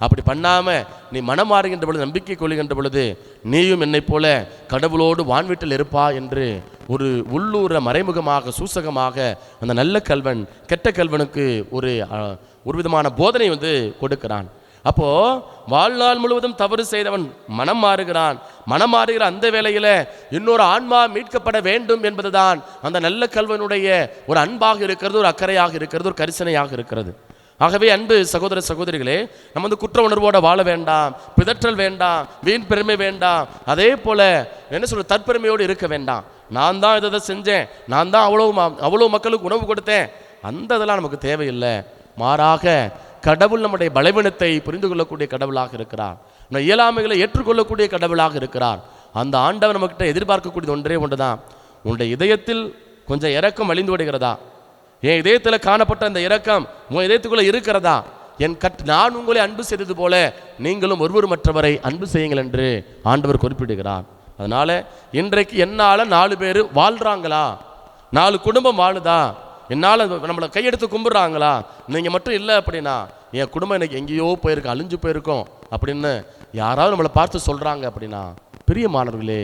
அப்படி பண்ணாம நீ மனம் மாறுகின்ற பொழுது, நம்பிக்கை கொள்ளுகின்ற பொழுது நீயும் என்னை போல கடவுளோடு வான்வீட்டில் இருப்பா என்று ஒரு உள்ளூர மறைமுகமாக, சூசகமாக அந்த நல்ல கல்வன் கெட்ட கல்வனுக்கு ஒரு விதமான போதனை வந்து கொடுக்கிறான். அப்போ வாழ்நாள் முழுவதும் தவறு செய்தவன் மனம் மாறுகிறான். மனம் மாறுகிற அந்த வேளையில இன்னொரு ஆன்மா மீட்கப்பட வேண்டும் என்பதுதான் அந்த நல்ல கல்வனுடைய ஒரு அன்பாக இருக்கிறது, ஒரு அக்கறையாக இருக்கிறது, ஒரு கரிசனையாக இருக்கிறது. ஆகவே அன்பு சகோதர சகோதரிகளே, நம்ம வந்து குற்ற உணர்வோட வாழ வேண்டாம், பிதற்றல் வேண்டாம், வீண் பெருமை வேண்டாம், அதே போல என்ன சொல்ற தற்பெருமையோடு இருக்க வேண்டாம். நான் தான் இதை செஞ்சேன், நான் தான் அவ்வளோ மக்களுக்கு உணவு கொடுத்தேன், அந்த இதெல்லாம் நமக்கு தேவையில்லை. மாறாக கடவுள் நம்முடைய பலவீனத்தை புரிந்து கொள்ளக்கூடிய கடவுளாக இருக்கிறார், நம்ம இயலாமைகளை ஏற்றுக்கொள்ளக்கூடிய கடவுளாக இருக்கிறார். அந்த ஆண்டவர் நம்மகிட்ட எதிர்பார்க்கக்கூடியது ஒன்றே ஒன்றுதான், உன்னுடைய இதயத்தில் கொஞ்சம் இரக்கம் அழிந்து விடுகிறதா, என் இதயத்தில் காணப்பட்ட அந்த இரக்கம் உங்கள் இதயத்துக்குள்ள இருக்கிறதா, நான் உங்களை அன்பு செய்தது போல நீங்களும் ஒருவர் மற்றவரை அன்பு செய்யுங்கள் என்று ஆண்டவர் குறிப்பிடுகிறார். அதனால இன்றைக்கு என்னால் 4 பேர் வாழ்றாங்களா, 4 குடும்பம் வாழுதா, என்னால் நம்மளை கையெடுத்து கும்பிட்றாங்களா, நீங்கள் மட்டும் இல்லை அப்படின்னா என் குடும்பம் எனக்கு எங்கேயோ போயிருக்கு, அழிஞ்சு போயிருக்கோம் அப்படின்னு யாராவது நம்மளை பார்த்து சொல்கிறாங்க அப்படின்னா, பிரியமானவர்களே,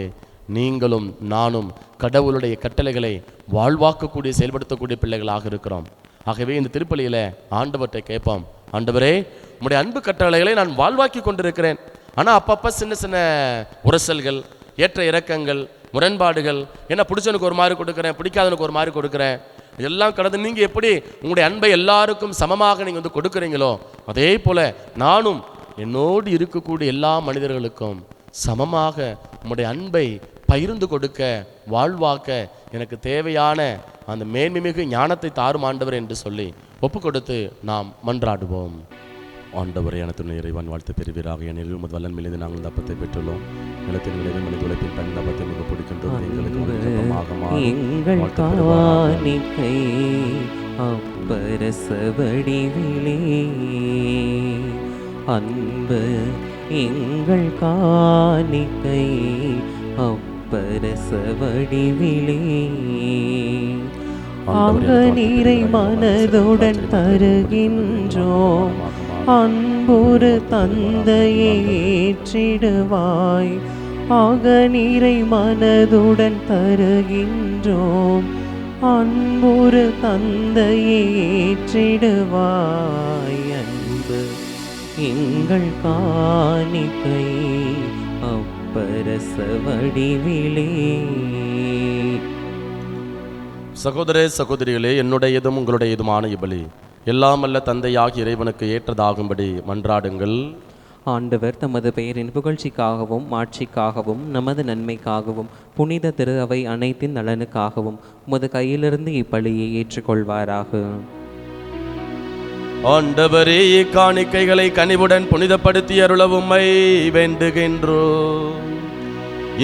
நீங்களும் நானும் கடவுளுடைய கட்டளைகளை வாழ்வாக்கக்கூடிய, செயல்படுத்தக்கூடிய பிள்ளைகளாக இருக்கிறோம். ஆகவே இந்த திருப்பலியில் ஆண்டவர்கிட்ட கேட்போம், ஆண்டவரே, உம்முடைய அன்பு கட்டளைகளை நான் வாழ்வாக்கி கொண்டிருக்கிறேன், ஆனால் அப்பப்போ சின்ன சின்ன உரசல்கள், ஏற்ற இறக்கங்கள், முரண்பாடுகள், என்ன பிடிச்சனுக்கு ஒரு மாதிரி கொடுக்குறேன், பிடிக்காதனுக்கு ஒரு மாதிரி கொடுக்குறேன், எல்லாம் கடந்து நீங்கள் எப்படி உங்களுடைய அன்பை எல்லாருக்கும் சமமாக நீங்கள் வந்து கொடுக்குறீங்களோ அதே போல் நானும் என்னோடு இருக்கக்கூடிய எல்லா மனிதர்களுக்கும் சமமாக உம்முடைய அன்பை பகிர்ந்து கொடுக்க, வாழ்வாக்க எனக்கு தேவையான அந்த மேன்மைமிகு ஞானத்தை தாரும் ஆண்டவர் என்று சொல்லி ஒப்பு கொடுத்து நாம் மன்றாடுவோம். ஆண்டவரே, அனைத்து இறைவன் வாழ்த்து பெறுவீராக. எனில் உமது வல்லன் மீது நாங்கள் இந்த அப்பத்தை பெற்றுள்ளோம். நிலத்தின் விளைவு மனித உழைப்பின் பயன் அப்பத்தை மிக பிடிக்கின்றோம். எங்களுக்கு அப்பரசவடிவிலே அன்பு எங்கள் காணிக்கை, அப்பரச வடிவிலே ஆண்டவரே, நீரை மனதுடன் தருகின்றோம். அன்புறு தந்தையை ஏற்றிடுவாய். நீரை மனதுடன் தருகின்றோம். அன்புறு தந்தையை ஏற்றிடுவாய். அன்பு எங்கள் காணிக்கை அப்பரச வடிவிலே. சகோதர சகோதரிகளே, என்னுடையதும் உங்களுடையதுமான இபலி எல்லாம் அல்ல தந்தையாகிய இறைவனுக்கு ஏற்றதாகும்படி மன்றாடுங்கள். ஆண்டவர் தமது பெயரின் புகழ்ச்சிக்காகவும் மாட்சிக்காகவும் நமது நன்மைக்காகவும் புனித திரு அவை அனைத்தின் நலனுக்காகவும் உமது கையிலிருந்து இப்பலியை ஏற்றுக்கொள்வாராக. ஆண்டவரே, இக்காணிக்கைகளை கனிவுடன் புனிதப்படுத்தி அருள உம்மை வேண்டுகின்றோம்.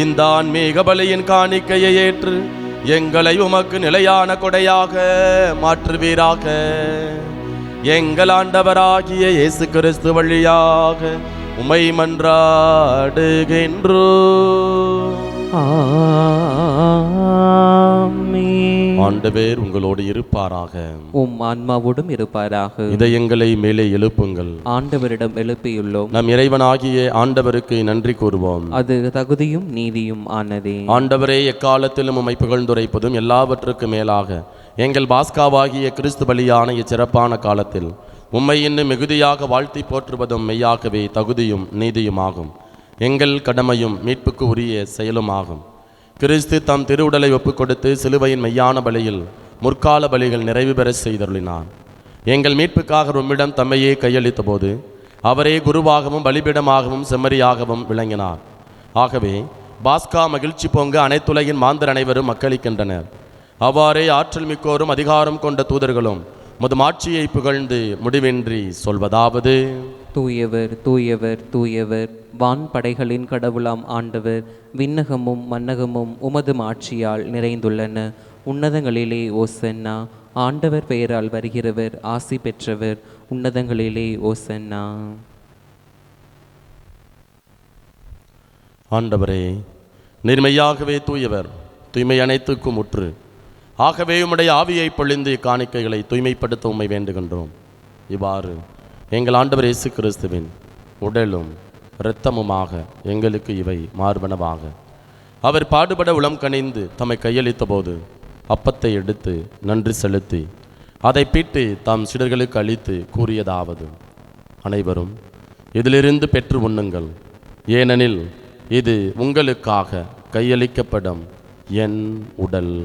இந்த ஆன்மீக பலியின் காணிக்கையை ஏற்று எங்களை உமக்கு நிலையான கொடையாக மாற்றுவீராக. எங்கள் ஆண்டவராகிய இயேசு கிறிஸ்து வழியாக உம்மை மன்றாடுகின்றோம். ஆண்டவர் உங்களோடு இருப்பாராக. உம் ஆன்மாவோடும் இருப்பாராக. இதயங்களை மேலே எழுப்புங்கள். ஆண்டவரிடம் எழுப்பியுள்ளோம். நம் இறைவனாகிய ஆண்டவருக்கு நன்றி கூறுவோம். அது தகுதியும் நீதியும் ஆனதே. ஆண்டவரே, எக்காலத்திலும் உம்மை புகழ்ந்துரைப்பதும் எல்லாவற்றுக்கும் மேலாக எங்கள் பாஸ்காவாகிய கிறிஸ்து பலியான இச்சிறப்பான காலத்தில் உம்மை இன்னும் மிகுதியாக வாழ்த்தி போற்றுவதும் மெய்யாகவே தகுதியும் நீதியுமாகும். எங்கள் கடமையும் மீட்புக்கு உரிய செயலுமாகும். கிறிஸ்து தம் திருவுடலை ஒப்புக் கொடுத்து சிலுவையின் மெய்யான பலியில் முற்கால பலிகள் நிறைவு பெற செய்தருளினார். எங்கள் மீட்புக்காக உம்மிடம் தம்மையே கையளித்த போது அவரே குருவாகவும் பலிபீடமாகவும் செம்மறியாகவும் விளங்கினார். ஆகவே பாஸ்கா மகிழ்ச்சி பொங்க அனைத்துலகின் மாந்தர் அனைவரும் மக்களிக்கின்றனர். அவ்வாறே ஆற்றல் மிக்கோரும் அதிகாரம் கொண்ட தூதர்களும் முது மாட்சியை புகழ்ந்து முடிவின்றி சொல்வதாவது: தூயவர் தூயவர் தூயவர், வான் படைகளின் கடவுளாம் ஆண்டவர். விண்ணகமும் மன்னகமும் உமது மாட்சியால் நிறைந்துள்ளன. உன்னதங்களிலே ஓசன்னா. ஆண்டவர் பெயரால் வருகிறவர் ஆசி பெற்றவர். உன்னதங்களிலே ஓசன்னா. ஆண்டவரே, நீர்மையாகவே தூயவர், தூய்மை அனைத்துக்கும் முற்று. ஆகவே உம்முடைய ஆவியை பொழிந்து காணிக்கைகளை தூய்மைப்படுத்த உம்மை வேண்டுகின்றோம். இவ்வாறு எங்கள் ஆண்டவர் இயேசு கிறிஸ்துவின் உடலும் இரத்தமுமாக எங்களுக்கு இவை மார்பனவாக. அவர் பாடுபட உளம் கனிந்து தம்மை கையளித்த போது அப்பத்தை எடுத்து நன்றி செலுத்தி அதை பிட்டு தாம் சீடர்களுக்கு அளித்து கூறியதாவது: அனைவரும் இதிலிருந்து பெற்று உண்ணுங்கள், ஏனெனில் இது உங்களுக்காக கையளிக்கப்படும் என் உடல்.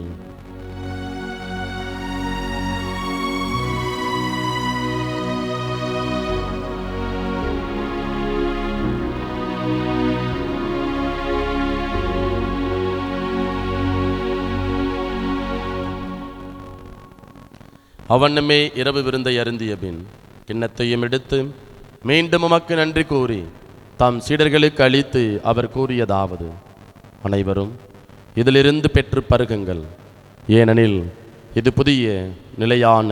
அவனுமே இரவு விருந்தை அருந்திய பின் கிண்ணத்தையும் எடுத்து மீண்டும் உமக்கு நன்றி கூறி தாம் சீடர்களுக்கு அளித்து அவர் கூறியதாவது: அனைவரும் இதிலிருந்து பெற்று பருகுங்கள், ஏனெனில் இது புதிய நிலையான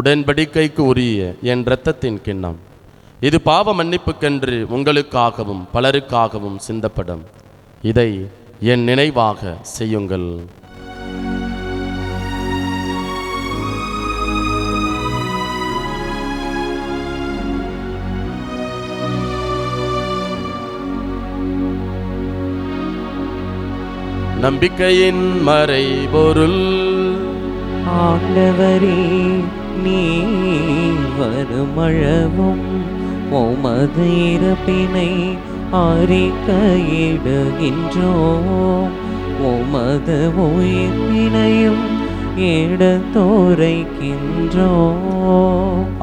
உடன்படிக்கைக்கு உரிய என் இரத்தத்தின் கிண்ணம். இது பாவ மன்னிப்புக்கென்று உங்களுக்காகவும் பலருக்காகவும் சிந்தப்படும். இதை என் நினைவாக செய்யுங்கள். நம்பிக்கையின் மறைபொருள். ஆண்டவரே, நீ வருமளவும் உமது இறப்பினை அறிக்கையிடுகின்றோம். உமது உயிர்ப்பினையும் எடுத்துரைக்கின்றோம்.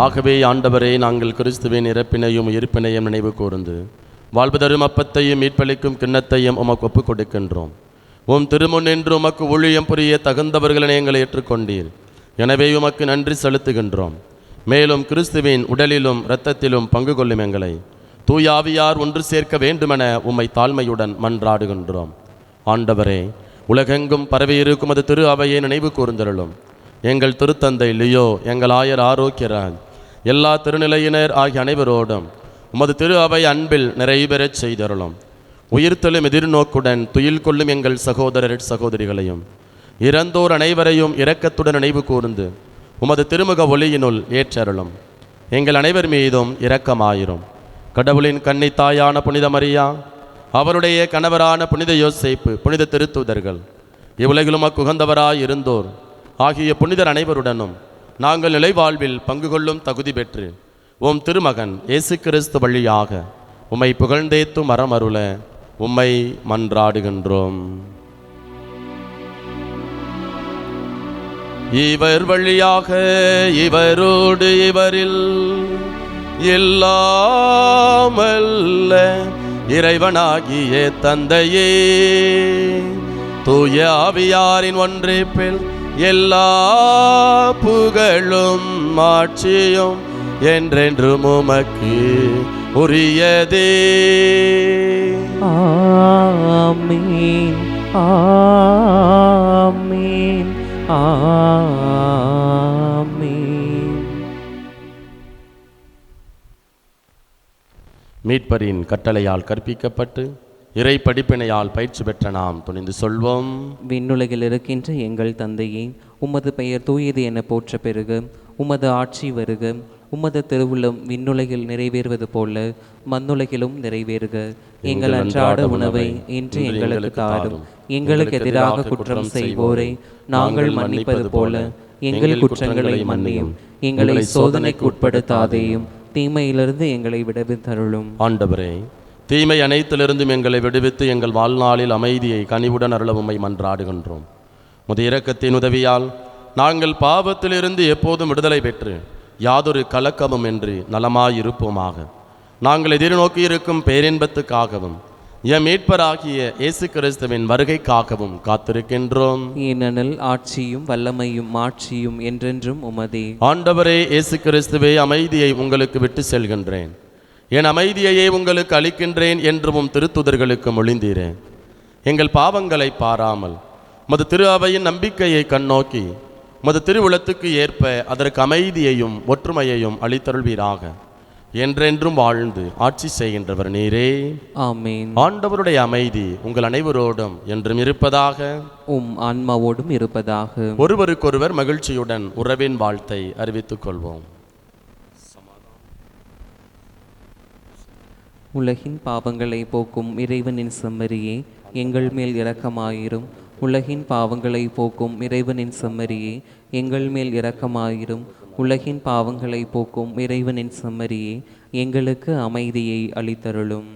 ஆகவே ஆண்டவரே, நாங்கள் கிறிஸ்துவின் இறப்பினையும் உயிர்ப்பினையும் நினைவு கூர்ந்து வாழ்வுதரும் அப்பத்தையும் மீட்பளிக்கும் கிண்ணத்தையும் உமக்கு ஒப்புக் கொடுக்கின்றோம். உம் திருமுன் என்று உமக்கு ஊழியம் புரிய தகுந்தவர்களை எங்களை ஏற்றுக்கொண்டீர். எனவே உமக்கு நன்றி செலுத்துகின்றோம். மேலும் கிறிஸ்துவின் உடலிலும் இரத்தத்திலும் பங்கு கொள்ளும் எங்களை தூயாவியார் ஒன்று சேர்க்க வேண்டுமென உம்மை தாழ்மையுடன் மன்றாடுகின்றோம். ஆண்டவரே, உலகெங்கும் பரவியிருக்கும் அது திரு அவையை நினைவு கூர்ந்தருளும். எங்கள் திருத்தந்தை லியோ, எங்கள் ஆயர் ஆரோக்கியராஜ், எல்லா திருநிலையினர் ஆகிய அனைவரோடும் உமது திரு அவை அன்பில் நிறைவேறச் செய்தருளும். உயிர்த்தெழும் எதிர்நோக்குடன் துயில் கொள்ளும் எங்கள் சகோதரர் சகோதரிகளையும் இறந்தோர் அனைவரையும் இரக்கத்துடன் நினைவு கூர்ந்து உமது திருமுக ஒளியினுள் ஏற்றருளும். எங்கள் அனைவர் மீதும் இரக்கமாயிரும். கடவுளின் கன்னித்தாயான புனித மரியா, அவருடைய கணவரான புனித யோசேப்பு, புனித திருத்தூதர்கள், இவ்வுலகிலும் அக்குகந்தவராய் இருந்தோர் ஆகிய புனிதர் அனைவருடனும் நாங்கள் நிலைவாழ்வில் பங்கு கொள்ளும் தகுதி பெற்று உம் திருமகன் இயேசு கிறிஸ்து வழியாக உம்மை புகழ்ந்தேத்தும் மரமருள உம்மை மன்றாடுகின்றோம். இவர் வழியாக இவரோடு இவரில் எல்லாமல்ல இறைவனாகிய தந்தையே, தூய ஆவியாரின் ஒன்றிப்பில் எல்லா புகழும் ஆட்சியும் என்றென்றும் உமக்கு உரியதே. ஆமென், ஆமென், ஆமென். மீட்பரின் கட்டளையால் கற்பிக்கப்பட்டு இறை படிப்பினையால் பயிற்சி பெற்ற நாம் துணிந்து சொல்வோம். விண்ணுலகில் இருக்கின்ற எங்கள் தந்தையே, உமது பெயர் தூயது என போற்ற பெருக. உமது ஆட்சி வருக. உமது திருவுளம் விண்ணுலகில் நிறைவேறுவது போல மண்ணுலகிலும் நிறைவேறுக. எங்கள் அன்றாட உணவை இன்று எங்களுக்கு தாரும். எங்களுக்கு எதிராக குற்றம் செய்வோரை நாங்கள் மன்னிப்பது போல எங்கள் குற்றங்களை மன்னியும். எங்களை சோதனைக்கு உட்படுத்தாதேயும், தீமையிலிருந்து எங்களை விடுவித்தருளும். ஆண்டவரே, தீமை அனைத்திலிருந்தும் எங்களை விடுவித்து எங்கள் வாழ்நாளில் அமைதியை கனிவுடன் அருள உம்மை மன்றாடுகின்றோம். முது இரக்கத்தின் உதவியால் நாங்கள் பாவத்திலிருந்து எப்போதும் விடுதலை பெற்று யாதொரு கலக்கமும் என்று நலமாயிருப்போமாக. நாங்கள் எதிர்நோக்கி இருக்கும் பேரின்பத்துக்காகவும் எம் மீட்பராகிய இயேசு கிறிஸ்துவின் வருகைக்காகவும் காத்திருக்கின்றோம். ஏனெனில் ஆட்சியும் வல்லமையும் மாட்சியும் என்றென்றும் உமதே. ஆண்டவரே இயேசு கிறிஸ்துவே, அமைதியை உங்களுக்கு விட்டு செல்கின்றேன், என் அமைதியையே உங்களுக்கு அளிக்கின்றேன் என்றும் திருத்துதர்களுக்கு மொழிந்தீரேன். எங்கள் பாவங்களை பாராமல் மது திரு அவையின் நம்பிக்கையை கண்ணோக்கி மது திருவுளத்துக்கு ஏற்ப அதற்கு அமைதியையும் ஒற்றுமையையும் அளித்தருள்வீராக. என்றென்றும் வாழ்ந்து ஆட்சி செய்கின்றவர் நீரே. ஆமென். ஆண்டவருடைய அமைதி உங்கள் அனைவரோடும் என்றும் இருப்பதாக. உம் ஆன்மாவோடும் இருப்பதாக. ஒருவருக்கொருவர் மகிழ்ச்சியுடன் உறவின் வாழ்த்தை அறிவித்துக் கொள்வோம். உலகின் பாவங்களை போக்கும் இறைவனின் செம்மறியே, எங்கள் மேல் இரக்கமாயிரும். உலகின் பாவங்களை போக்கும் இறைவனின் செம்மறியே, எங்கள் மேல் இரக்கமாயிரும். உலகின் பாவங்களை போக்கும் இறைவனின் செம்மறியே, எங்களுக்கு அமைதியை அளித்தருளும்.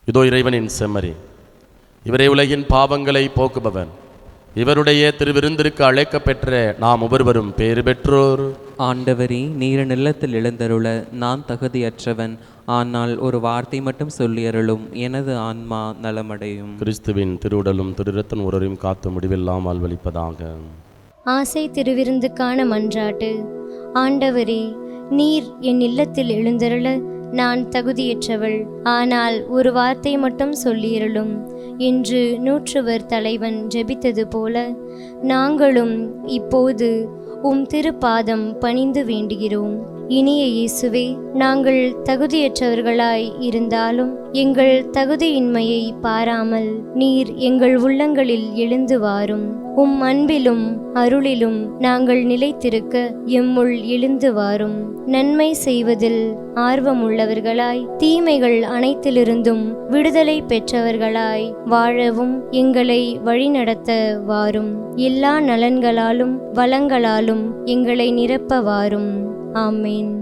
இதோ இறைவனின் செம்மறி, இவரே உலகின் பாவங்களை போக்குபவர். இவருடைய திருவிருந்திற்கு அழைக்கப்பெற்ற நாம் ஒவ்வொருவரும் பேறு பெற்றோர். ஆண்டவரே, நீர் நிலத்தில் எழுந்தருள நான் தகுதியற்றவன். ஆனால் ஒரு வார்த்தை மட்டும் சொல்லியருளும், எனது ஆன்மா நலமடையும். கிறிஸ்துவின் திருவுடலும் திருரத்தன் ஒருவரையும் காத்து முடிவெல்லாம் அல்வளிப்பதாக. ஆசை திருவிருந்துக்கான மன்றாட்டு. ஆண்டவரே, நீர் என் இல்லத்தில் எழுந்தருள நான் தகுதியற்றவள். ஆனால் ஒரு வார்த்தை மட்டும் சொல்லியருளும் என்று நூற்றுவர் தலைவன் ஜெபித்தது போல நாங்களும் இப்போது உம் திருப்பாதம் பணிந்து வேண்டுகிறோம். இனிய இயேசுவே, நாங்கள் தகுதியற்றவர்களாய் இருந்தாலும் எங்கள் தகுதியின்மையை பாராமல் நீர் எங்கள் உள்ளங்களில் எழுந்து வாரும். உம் அன்பிலும் அருளிலும் நாங்கள் நிலைத்திருக்க எம்முள் எழுந்து வாரும். நன்மை செய்வதில் ஆர்வமுள்ளவர்களாய் தீமைகள் அனைத்திலிருந்தும் விடுதலை பெற்றவர்களாய் வாழவும் எங்களை வழிநடத்த வாரும். எல்லா நலன்களாலும் வளங்களாலும் எங்களை நிரப்ப வாரும். ஆமென்.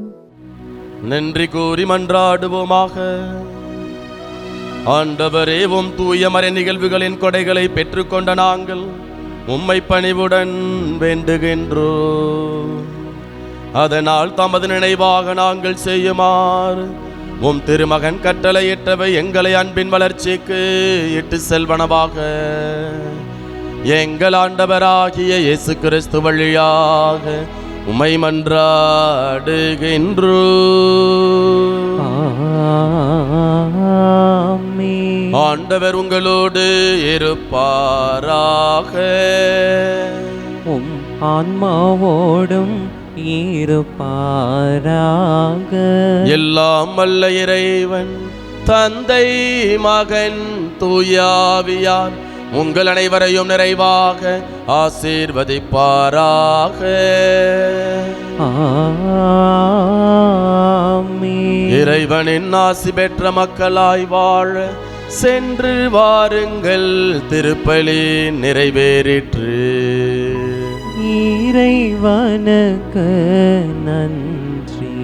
நன்றி கூறி மன்றாடுவோமாக. ஆண்டவரே, உம் தூய மறை நிகழ்வுகளின் கொடைகளை பெற்றுக்கொண்ட நாங்கள் உம்மை பணிவுடன் வேண்டுகின்றோம். அதனால் தமது நினைவாக நாங்கள் செய்யுமாறு உம் திருமகன் கட்டளையிட்டவை எங்களை அன்பின் வளர்ச்சிக்கு இட்டு செல்வனவாக எங்கள் ஆண்டவராகிய இயேசு கிறிஸ்து வழியாக உம்மை மன்றாடுகின்றோம். ஆண்டவர் உங்களோடு இருப்பாராக. உம் ஆன்மாவோடும் இருப்பாராக. எல்லாம் வல்ல இறைவன் தந்தை மகன் தூயாவியார் உங்கள் அனைவரையும் நிறைவாக ஆசீர்வதிப்பாராக. ஆமென். இறைவனின் ஆசி பெற்ற மக்களாய் வாழ சென்று வாருங்கள், திருப்பலி நிறைவேறிற்று. இறைவனுக்கு நன்றி.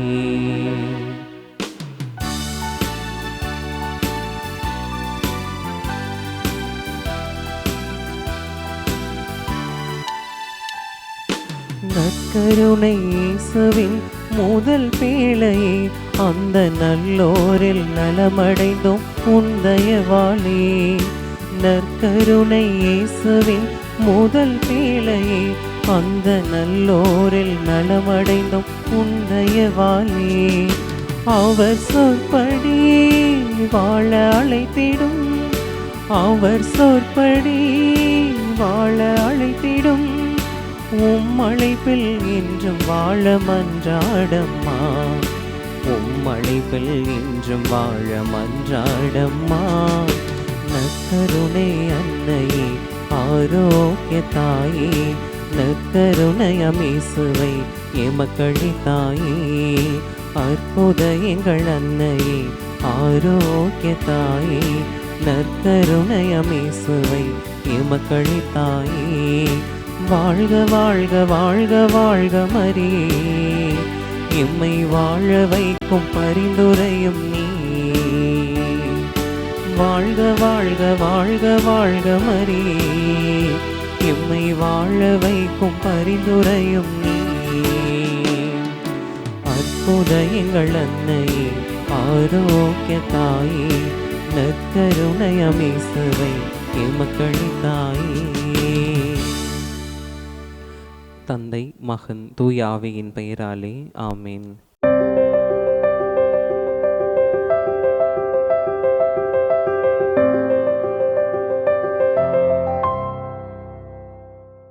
நற்கருணை இயேசுவின் முதல் பேழையே, அந்த நல்லோரில் நலமடைந்தோம் உந்தயவாளே. நற்கருணை இயேசுவின் முதல் பேழையே, அந்த நல்லோரில் நலமடைந்தோம் உந்தயவாளே. அவர் சொற்படி வாழ அழைத்திடும், அவர் சொற்படி வாழ அழைத்திடும், உம்மழைப்பில் என்றும் வாழ மன்றாடம்மா, உம்மழைப்பில் என்றும் வாழ மன்றாடம்மா. நற்கருணை அன்னையே, ஆரோக்கிய தாயே, நற்கருணை அமேசுவை எமக்களித்தாயே. அற்புத எங்கள் அன்னையே, ஆரோக்கிய தாயே, நற்கருணை அமேசுவை எமக்களித்தாயே. வாழ்க வாழ்க வாழ்க வாழ்க மரியே, எம்மை வாழ வைக்கும் பரிந்துரையும் நீ. வாழ்க வாழ்க வாழ்க வாழ்க மரியே, எம்மை வாழ வைக்கும் பரிந்துரையும் நீ. அற்புத எங்கள் அன்னையே, ஆரோக்கிய தாயே, நற்கருணை அமேசுவை எமக்களித்தாயே. தந்தை மகன் தூய ஆவியின் பெயராலே ஆமேன்.